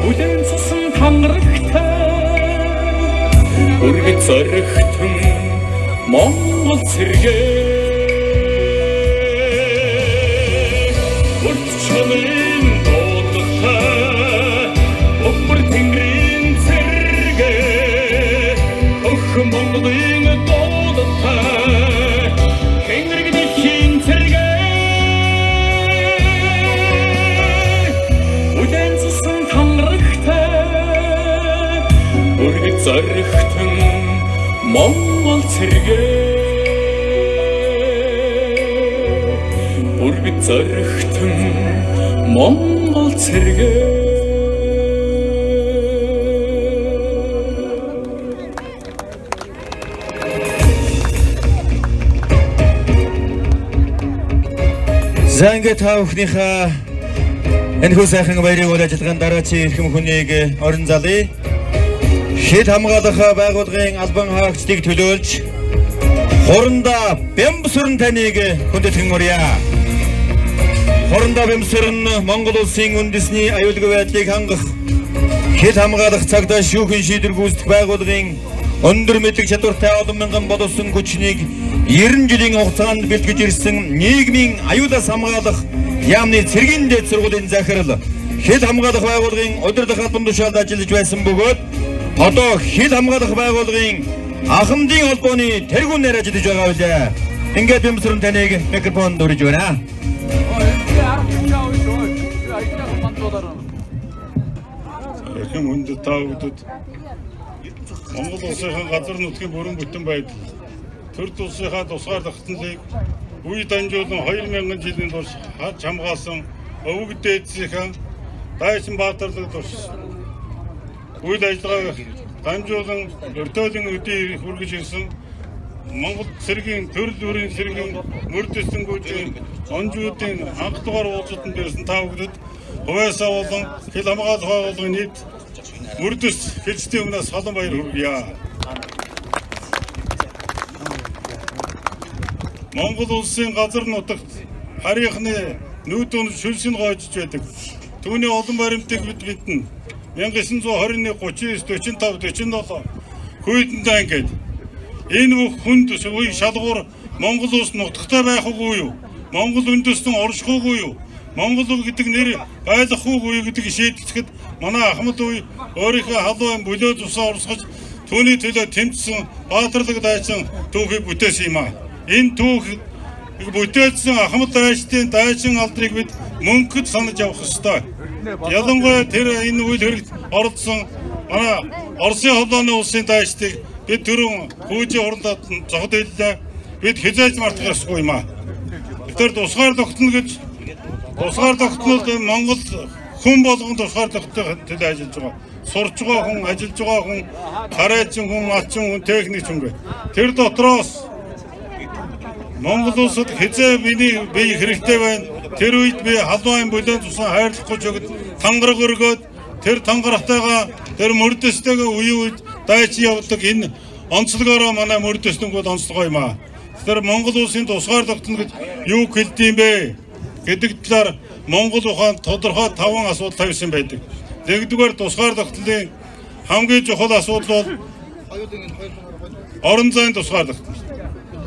S5: Үлэн цусан тангарагтай Үргэд зоригтон Монгол цэргээ Урт чонын дуудлагатай Богмор тэнгэрийн цэргээ Өх Монголын дуулалтай Тэнгэрэг дэлхийн цэргээ Үлэн цусан тангарагтай Үргэд зоригтон Монгол цэргээ Үргэд зоригтон Монгол цэргээ
S1: За ингээд та бүхнийхээ энэхүү сайхан баярыг үйл ажиллагаанд дараачийн эрхэм хүнийг орон залъя. Хэд хамгаалах байгууллагын албан хаагчдыг төлөөлж хурандаа Бямбсүрэн таныг хүндэтгэн урья. Хурандаа Бямбсүрэн Монгол улсын үндэсний аюулгүй байдлыг хангах хэд хамгаалах цагдаа шүүхийн шийдвэр гүйцэтгэх байгууллагын өндөр мэдлэг чадвартай олон мянган боловсон хүчнийг 90 жилийн хугацаанд бэлтгэж ирсэн нийгмийн аюулаас хамгаалах яамны цэргийн дэд сургуулийн захирал хэд хамгаалах байгууллагын удирдах албан тушаалд ажиллаж байсан бөгөөд одоо хэд хамгаалах байгууллагын ахмадын холбооны тэргүүнээр ажиллаж байгаа билээ. Ингээд Бямбсүрэн таныг микрофонд өргөж байна.
S5: Эрхэм хүндэт та бүхэнд Монгол улсын газар нутгийн бүрэн бүтэн байдал Төрд улсынхаа тусгаар тогтнолыг үе дамжуулан 2000 жилийн турш хаж хамгаалсан өвөг дээдсийнхээ Дайчин Баатарлаг турш үйл ажиллагааг дамжуулан өртөөлөн өдий хүргэж ирсэн Монгол цэргийн төрөл бүрийн цэргийн мөрдөсөнгүүдийн онжуудын анх дугаар уулзалтанд ирсэн та бүхэнд хувьяасаа болон хил хамгаалах байгууллагын нийт мөрдөс хэлцтэй өмнөөс халуун баяр хүргье. Монгол улсын газар нутагт харийнхны нүүд өнө шүлшин гоожж байдаг. Түүний олон баримтыг бид мэднэ. 1921, 39, 45, 47 хүйтэн ангид энэ бүх хүнд үе шалгуур Монгол улс нутагтай байх уу юу? Монгол үндэстэн орших уу юу? Монгол гэдэг нэр байлгах уу юу гэдгийг шийдэхэд манай Ахмад үе өөрийнхөө халуун бүлөө тусаа орсгож түүний төлөө тэмцсэн Баатарлаг дайчин түүхийг бүтээсэн юм аа. Энэ түүх бүтээсэн Ахмад дайчдын дайчин алдрыг бид мөнхөд санаж явах ёстой. Ялангуяа тэр энэ үйл хэрэгт оролцсон манай Оросын холбооны улсын дайчдыг бид түрүүн хүүжийн хурандад зогд хэллээ. Бид хязгаарч мартах ёсгүй юм аа. Тэр тусгаар тогтно гэж тусгаар тогтнол Монгол хүн болгон тусгаар тогтнох төлөө ажиллаж байгаа. Сурч байгаа хүн, ажиллаж байгаа хүн, хараачин хүн, малчин хүн, техник хүн гэ. Тэр дотроос Монгол улсад хязээ миний бие хэрэгтэй байна. Тэр үед би халуун бүлээн тусан хайрлахгүй ч өгд тангараг өргөөд тэр тангарахтайгаа тэр мөрдөстэйгээ үе үед дайчин явуулдаг энэ онцлогоороо манай мөрдөснөнгүүд онцлогоо юм аа. Тэр Монгол улсын тусгаар тогтно гэж юу хэлдэм бэ гэдэг талаар Монгол ухаанд тодорхой 5 асуудал тавьсан байдаг. Нэгдүгээр тусгаар тогтнолын хамгийн чухал асуудал бол орон зайн тусгаар тогтнол.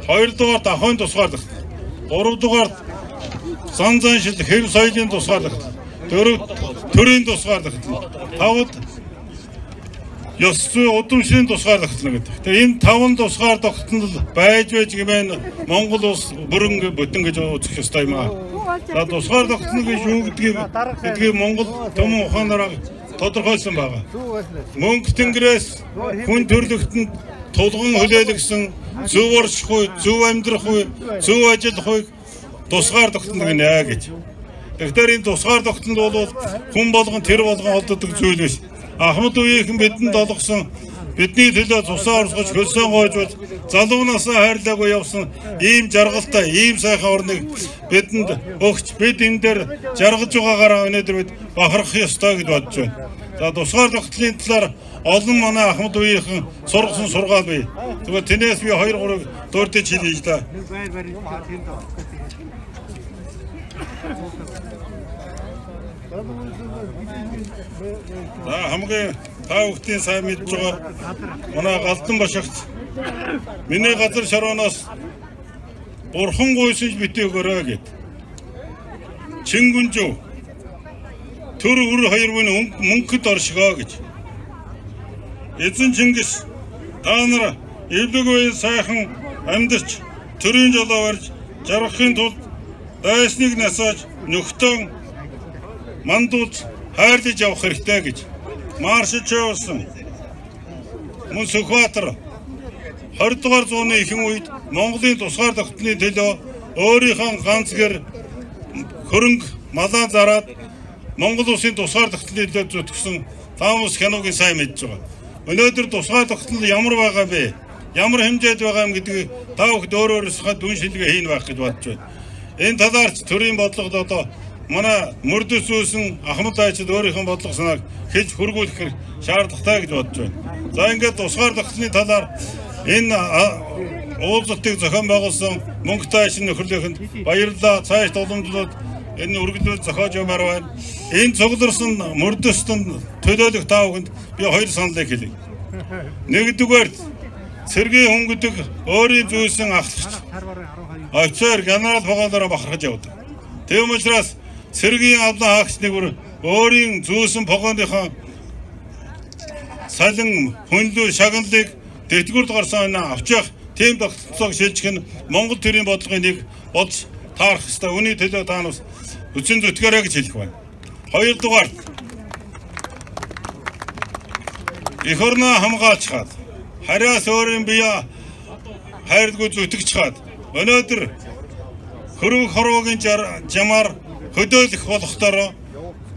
S5: Хоёрдугаар дахын тусгаар тогтнол. Гуравдугаар зан заншил хэв соёлын тусгаар тогтнол. Дөрөв төрийн тусгаар тогтнол. Тавд ёс зүй удамшийн тусгаар тогтнол гэдэг. Тэгээ энэ 5 тусгаар тогтнол байж гэмээр Монгол улс бүрэн бүтэн гэж үзэх ёстой юм аа. За тусгаар тогтнол гэж юу гэдгийг Монгол төмөн ухаанаараа тодорхойлсон байгаа. Мөнх тэнгэрээс хүн төрлөختөнд тулган хүлээлгсэн зөв орших үе, зөв амьдрах үе, зөв ажиллах үе тусгаар тогтнол гинэ гэж. Тэгэхээр энэ тусгаар тогтнол бол хүн болгон тэр болгон олддог зүйл биш. Ахмад үеийнхэн бидэнд олгосон бидний төлөө цусаа урсгаж хөлсөө гоож бол залуунаасаа хайрлаагүй явсан ийм жаргалтай, ийм сайхан орныг бидэнд өгч бид энэ дээр жаргаж байгаагаараа өнөөдөр бид бахархах ёстой гэж бодож байна. За тусгаар тогтолцооны талаар олон манай Ахмад үеийнхэн сургасан сургаал бий. Тэгвэл тэнээс би 2-3 дурдж хэлье л да. За хамгийн та бүхний сайн мэдж байгаа манай Галдан башигт миний газар шорооноос бурхан гуйсаж битээгээрэй гэд. Чингүнжүү төр үр хоёр бүн мөнхөд оршгоо гэж. Эзэн Чингис та нар эвлэггүй сайхан амьдарч төрийн жолоо барьж жаргахын тулд дайсныг насааж нөхтөн мандууд хайрлаж явах хэрэгтэй гэж. Маршалч явуулсан мөн Сүхбаатар 20 дугаар зууны ихэнх үед Монголын тусгаар тогтнолын төлөө өөрийнхөө ганц гэр хөрөнгө малаа зараад Монгол улсын тусгаар тогтнолын төлөө зүтгэсэн Таамус хянуугийн сайн мэдж байгаа. Өнөөдөр тусгаар тогтнол ямар байгаа бэ? Ямар хэмжээд байгаа юм гэдгийг та бүхэн өөрөөсөө дүн шилгээ хийн байх гэж бодож байна. Энэ талаарч төрийн бодлогод одоо манай мөрдөс үүсэн Ахмад Айчид өөрийнхөө бодлого санааг хэлж хөргүүлэх шаардлагатай гэж бодож байна. За ингээд тусгаар тогтнолын талаар энэ уулзалтыг зохион байгуулсан Мөнгөтэй Айчид нөхөрлөөхөнд баярлалаа. Цааш уламжлалт энэ үргэлжлүүл зохиож явмаар байна. Энэ цугларсан мөрдөсөнд төлөөлөх та бүхэнд би 2 саналыг хэлье. Нэгдүгээр цэргийн хүн гэдэг өөрийн зүйлсэн ахлагч офицер генерал фогоолоор бахархаж явдаг. Тэм учраас цэргийн авлан хаагч нэг өөрийн зүйлсэн фогооныхоо салин хүнлүү шагналыг тэтгэврт гарсан авчих тийм тогтолцоог шилжих нь Монгол төрийн бодлогын нэг болж таарах ёстой. Үүний төлөө та нас үчин зүтгэрэй гэж хэлэх байна. Хоёрдугаар эх орноо хамгаалж хаад хариас өөрийн бие хайрдгүй зүтгэж хаад өнөөдөр хөрөг хорвогийн жамаар хөдөөлөх болохдоор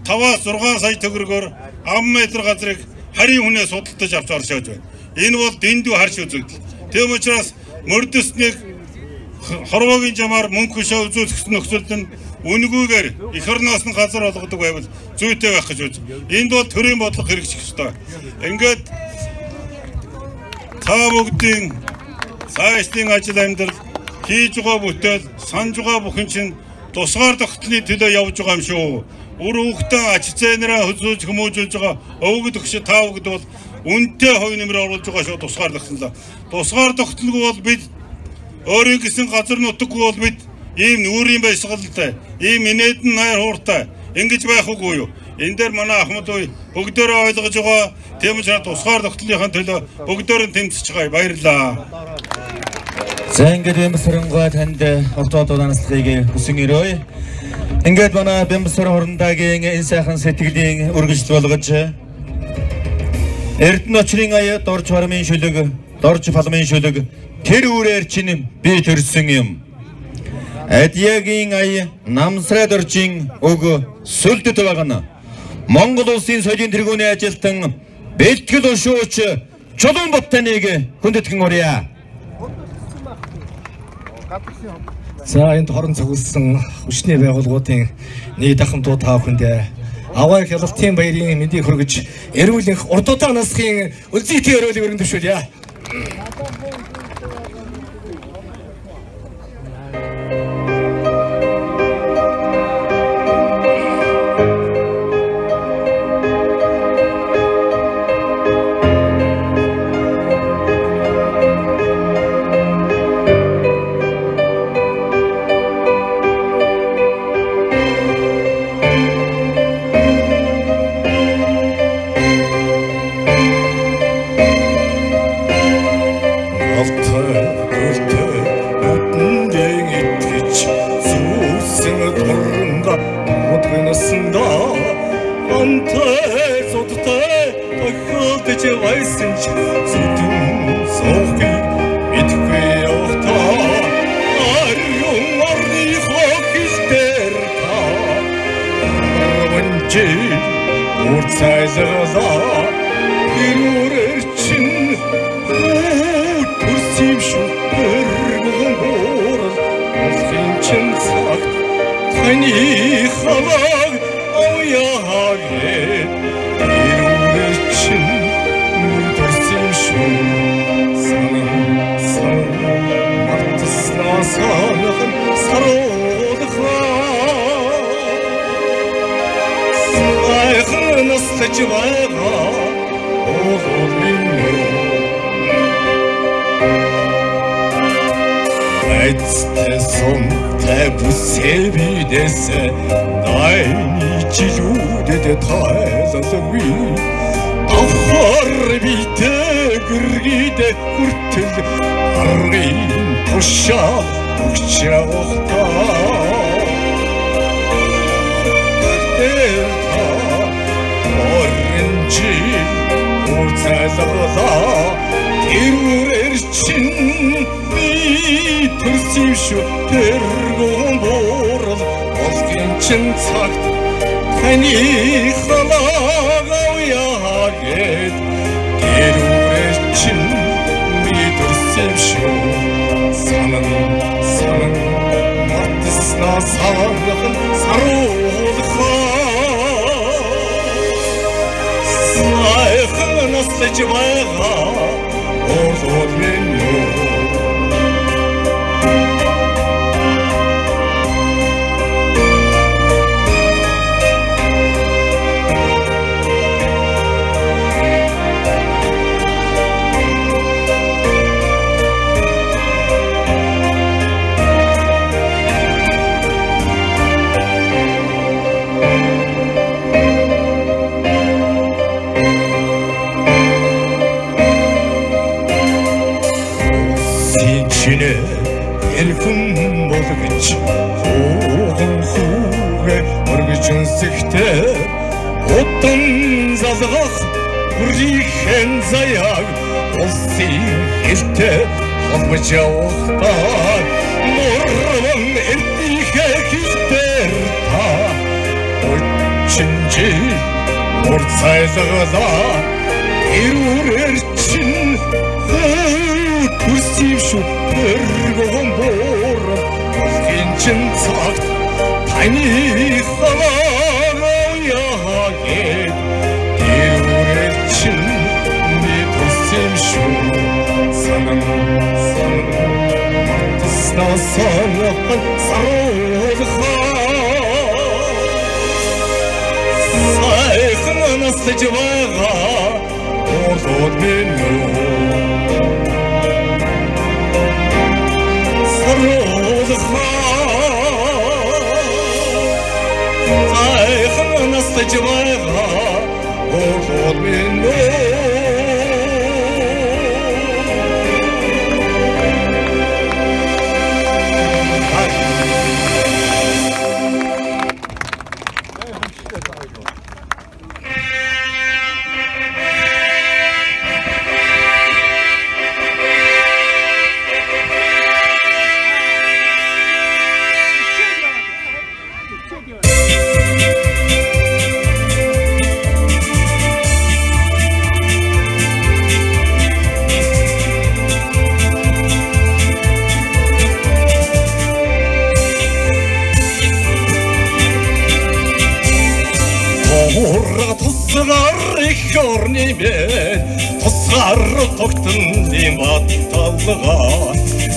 S5: 5-6 сая төгрөгөөр ам метр газрыг харийн хүнээс судалдаж авч оршиж байна. Энэ бол дэндүү харш үзэгдэл. Тэм учраас мөрдөснийг хорвогийн жамаар мөнгө хөшөө үзүүлэх нөхцөлд нь үнэгүйгээр эх орноос нь газар олгодог байвал зүйтэй байх гэж үз. Энд бол төрийн бодлого хэрэгжих ёстой. Ингээд та бүгдийн цаашдын ажил амьдрал хийж байгаа бүтээл санаж байгаа бүхэн чинь тусгаар тогтолцооны төлөө явж байгаа юм шүү. Үр хүүхдээ ач зээнээрээ хөзөөж хүмүүжүүлж байгаа өвгөд өгч та бүгд бол үнэтэй хувь нэмрээ оруулж байгаа шүү тусгаар тогтолцоо. Тусгаар тогтолцоогүй бол бид өөрийн гэсэн газар нутаггүй бол бид ийм нүүрийн байсгалтай, ийм инээдэн найр хууртай ингэж байх үгүй юу? Энэ дээр манай Ахмад үе бүгдөө ойлгож байгаа. Тийм учраас тусгаар тогтолцооны төлөө бүгдөө тэмцэж байгаа. Баярлалаа.
S8: За ингээд Бямбасарангуй танд ордоод удаанслахыг хүсэн өрөөе. Ингээд манай Бямбасар хорондагийн энэ сайхан сэтгэлийн үргэлжлэл болгож Эрдэнэ очрын ая дорж бармын шүлэг, дорж фалмын шүлэг тэр үрээр чинь би төрсөн юм. Адьягийн ая намсраад орчин өг сүлдэт багна. Монгол улсын соёлын тэргүүний ажилтан бэлтгэл ушууч Чулуун Баттаныг хүндэтгэн урья.
S3: За энд хорон цугласан хүчний байгууллагуудын нийт ахмадууд та бүхэндээ аваа хялалтын баярын мэндийг хүргэж эрүүлэх урдуудаа насхийн үлзийтэй өрөөлөг өргөн төвшүүлье. Урцайлгалаа ирүүрэр чин таны халаг ояаге ирүүрээр чинь мэдэрсэн шүү санан мартаснаа санах саруулхаа сайхан настаж байгаа оогоо минь Эцэсон тэбүсэвидээс дайны жилүүдэд тайлалгүй авхар битэгэргидэ хүртэл аргын тушаа өгчөөхдөө элта оранжи уцалгалаа тэрүүрэр чинь төрсөвшө тэргүүн борол олгийн чин цагт таны халаг авьяагээд тэрүүрэр чин төрсөвшө санан мартаснаа сархан саруулхаа сайхан настаж байгаа оогоо минь Эрхэм болгож хоогон хүүгээ өргөжөн сэгтээ утан залгах бүрийнхэн заяаг улсын хэлтэй холбож явахдаа морвон эртнийхээ хэлтээр та очинжи урцайлгалаа эрүүрэр чин Күрсившүү тэргүүн борол олгийн чин цагт таны халаг авьяагээд тэрүүрэр чин мэдэрсэмшүү санан мартаснаа санахан саруулхаа сайхан настаж байгаа оогоо минь сайхан настаж байгаа оогоо минь Тусгаар тогтсон юм батталгаа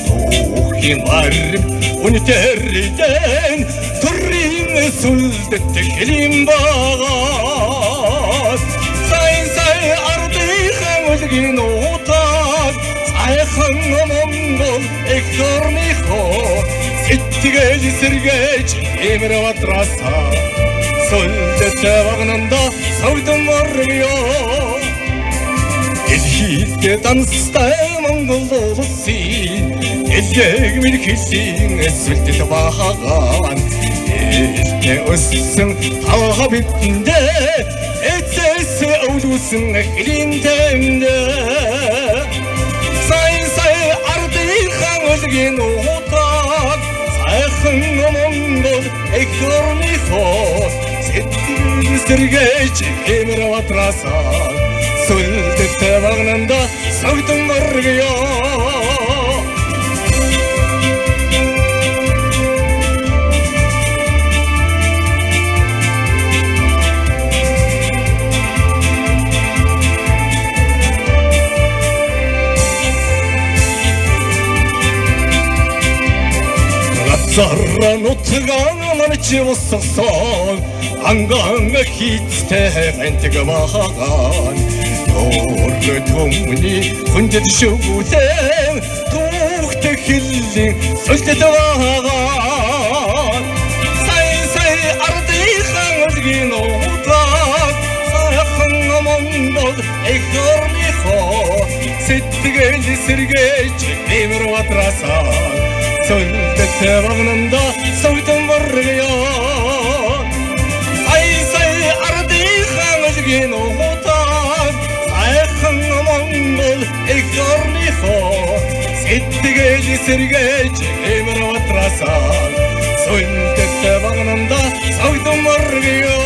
S3: Түүхийн барим үнэтердэн Төрийн сүлдэт хэлим байгаа Сайн ардынхан үлгийн утаг Сайхан Монгол эх орныхоо Сэтгэл сэргээж эмэр батрасаа Сүлдэт багнанда савдан моргё Элхийдэ данстай Монгол улсын Элэг мэрхилийн сүлдэт багаан Элдэ өссөн тава битэндээ Эцэс өвлүүсэн хэлийн тэмдэ Сайн ардынхан үлгийн утаг Сайхан Монгол эх орныхоо Сэтгэл сэргээж эмэр батрасаа Сүлдэт багнанда савдан моргё
S9: Жаран утгаан чивссан ангаан хийцтэй бэнтэг бахан Ёр төмний хүндэт шүгүүлэн түүхт хиллийн сөлтөд бахан Сай ардынхан үлгин утаг сайхан монгол эхорнихоо сэтгэл сэргээж нэмэр батрасан Сөлдөт багнанда сөвдөн боргоё Сай ардынхан үлгин утаг сайхан монгол эхорнихоо сэтгэл сэргээж нэмэр батрасан Сөлдөт багнанда сөвдөн боргоё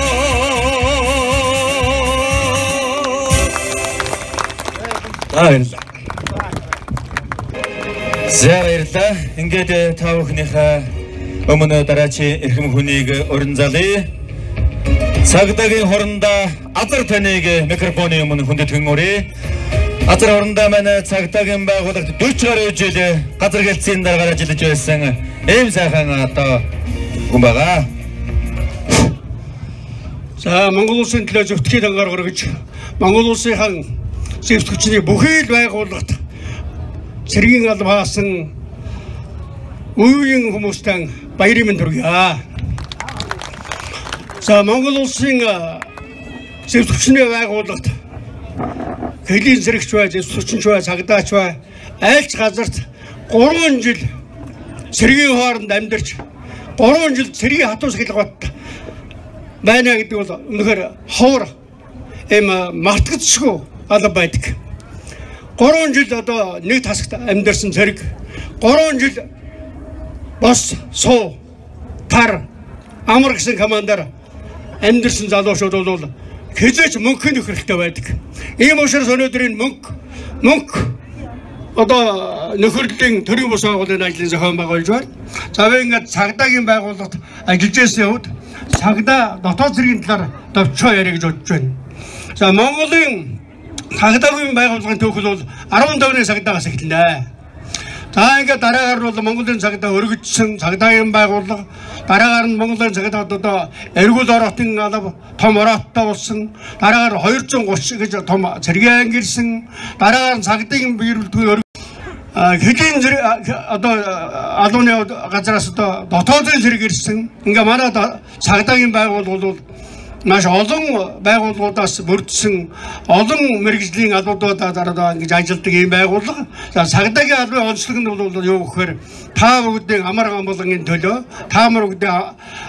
S8: За баярлалаа. Ингээд та бүхнийхээ өмнө дараачийн эрхэм хүнийг уран залъя. Цагдаагийн хорондоо азар таныг микрофоны өмнө хүндэтгэн өрье. Азар хорондоо манай цагдаагийн байгууллагт 40 гаруй жил газар гэлцийн дараагаар ажиллаж байсан эм сайхан одоо хүн байгаа.
S10: За Монгол улсын төлөө зөвтгөл ангаар гаргаж Монгол улсынхаа зэвсэгчний бүхий л байгууллагт цэргийн алба хаасан үеийн хүмүүстэн баярын мэнд хүргье. За Монгол улсын зэвсэгчний байгууллагт хэлийн зэрэгч бай, зэвсэгч бай, цагдаач бай айлч газарт 3 жил цэргийн хооронд амьдарч 3 жил цэргийн хатуус хэлбат байна гэдэг бол үнэхээр ховор мартагдчихгүй алба байдаг. 3 жил одоо нэг тасагт амьдарсан цэрэг 3 жил бос суу тар амар гэсэн командаар амьдарсан залуучууд бол хязгаарч мөнгөний нөхрөлтэй байдаг. Ийм учраас өнөөдрийн мөнгө одоо нөхрөлийн төрийн бус байгууллагын ажлын зохион байгуулж байна. За ингээд цагдаагийн байгууллагт ажиллаж байсан үед цагдаа дотоод зэргийн талаар товчоо яриа гэж бодож байна. За Монголын цагдаагийн байгууллагын төвхөл бол 15-ны цагдаагаас эхэлнэ. За ингээд дараагаар бол Монголын цагдаа өргөжсөн цагдаагийн байгууллага дараагаар нь Монголын цагдаад одоо эргүүл ороотын алба том орооттой болсон. Дараагаар 230 гэж том цэргийн анги ирсэн. Дараагаар нь цагдаагийн биерүүлдэг хэдийн одоо алууны газраас одоо дотоодын зэрэг ирсэн. Ингээ манай цагдаагийн байгууллага бол маш олон байгууллагуудаас бүрдсэн олон мэргэжлийн албуудуудаараа ингэж ажилладаг ийм байгууллага. За цагдаагийн албаны онцлог нь бол юу гэхээр та бүгдийн амар амгалангийн төлөө та бүгдийн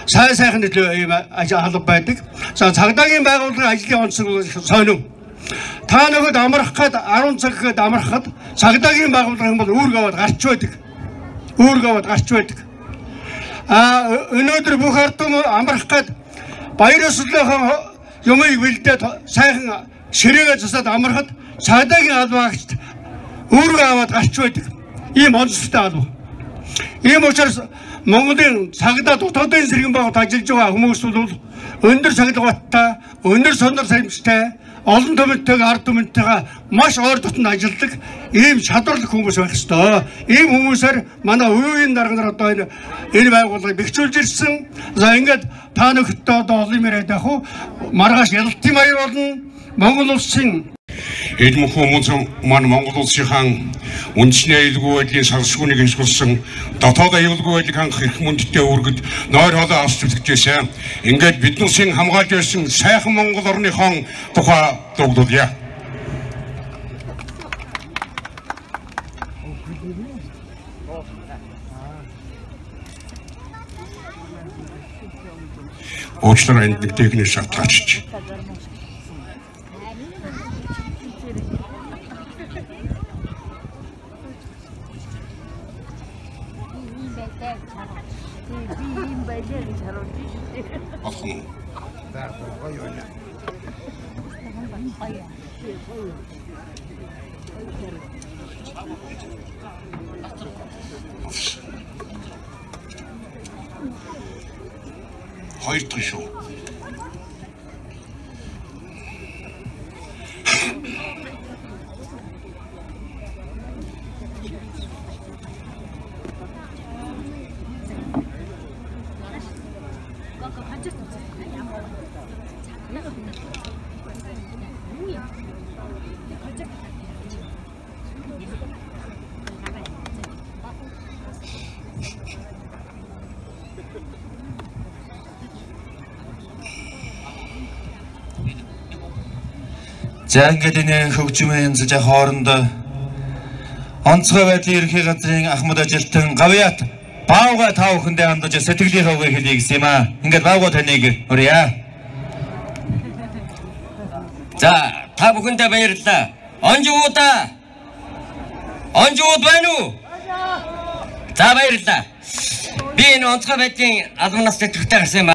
S10: сайхан төлөө ийм алба байдаг. За цагдаагийн байгууллагын ажлын онцлог бол сонин. Та нөгөөд амрах гээд 10 цаг гээд амрахад цагдаагийн байгууллагын бол үүрэг аваад гарч байдаг. Үүрэг аваад гарч байдаг. Өнөөдөр бүх ард түмэн амрах гээд баярсуулахын юмыг бэлдээд сайхан ширээгээ засаад амархад цагдаагийн албаагчд үүрэг аваад гарч байдаг. Ийм онцлогтой алба. Ийм учраас Монголын цагдаа дотоодын зэргийн байгууллагад ажиллаж байгаа хүмүүс бол өндөр цагдаатай, өндөр сонор саримжтай, олон төмөнтэйг ард төмөнтэйгээ маш ойр дотн ажилладаг ийм чадварлаг хүмүүс байх ёстой. Ийм хүмүүсээр манай үеийн дарга нар одоо энэ байгууллагыг бэхжүүлж ирсэн. За ингээд та нөхөдтэй одоо олон яриад байх уу? Маргааш ялалтын баяр болно. Монгол улсын
S11: Эдмөх хүмүүс маань Монгол улсынхаа үндэсний аюулгүй байдлын салшгүйнийг хязгаарсан дотоод аюулгүй байдлыг хангах эрх мөндөдтэй үүргэд нойр холоо авч зүтгэжсэн. Ингээд бидний улсын хамгаалж байсан сайхан Монгол орныхон тухай дуглуулъя. Уучлаарай энэ техник шалтгаалж. Хоёр дахь шүү.
S8: За ингээд энэ хөгжмийн янзж хоорондоо онцгой байдлын ерөнхий газрын ахмад ажилтан Гавьяат Баавга та бүхэндээ хандаж сэтгэлийнхээ үгийг хэлье гэсэн юм аа. Ингээд Баавга таныг өрье.
S12: За та бүхэндээ баярлалаа. Онжууд байна уу? За баярлалаа. Би энэ онцгой байдлын албан насны төвтэй гарсан юм.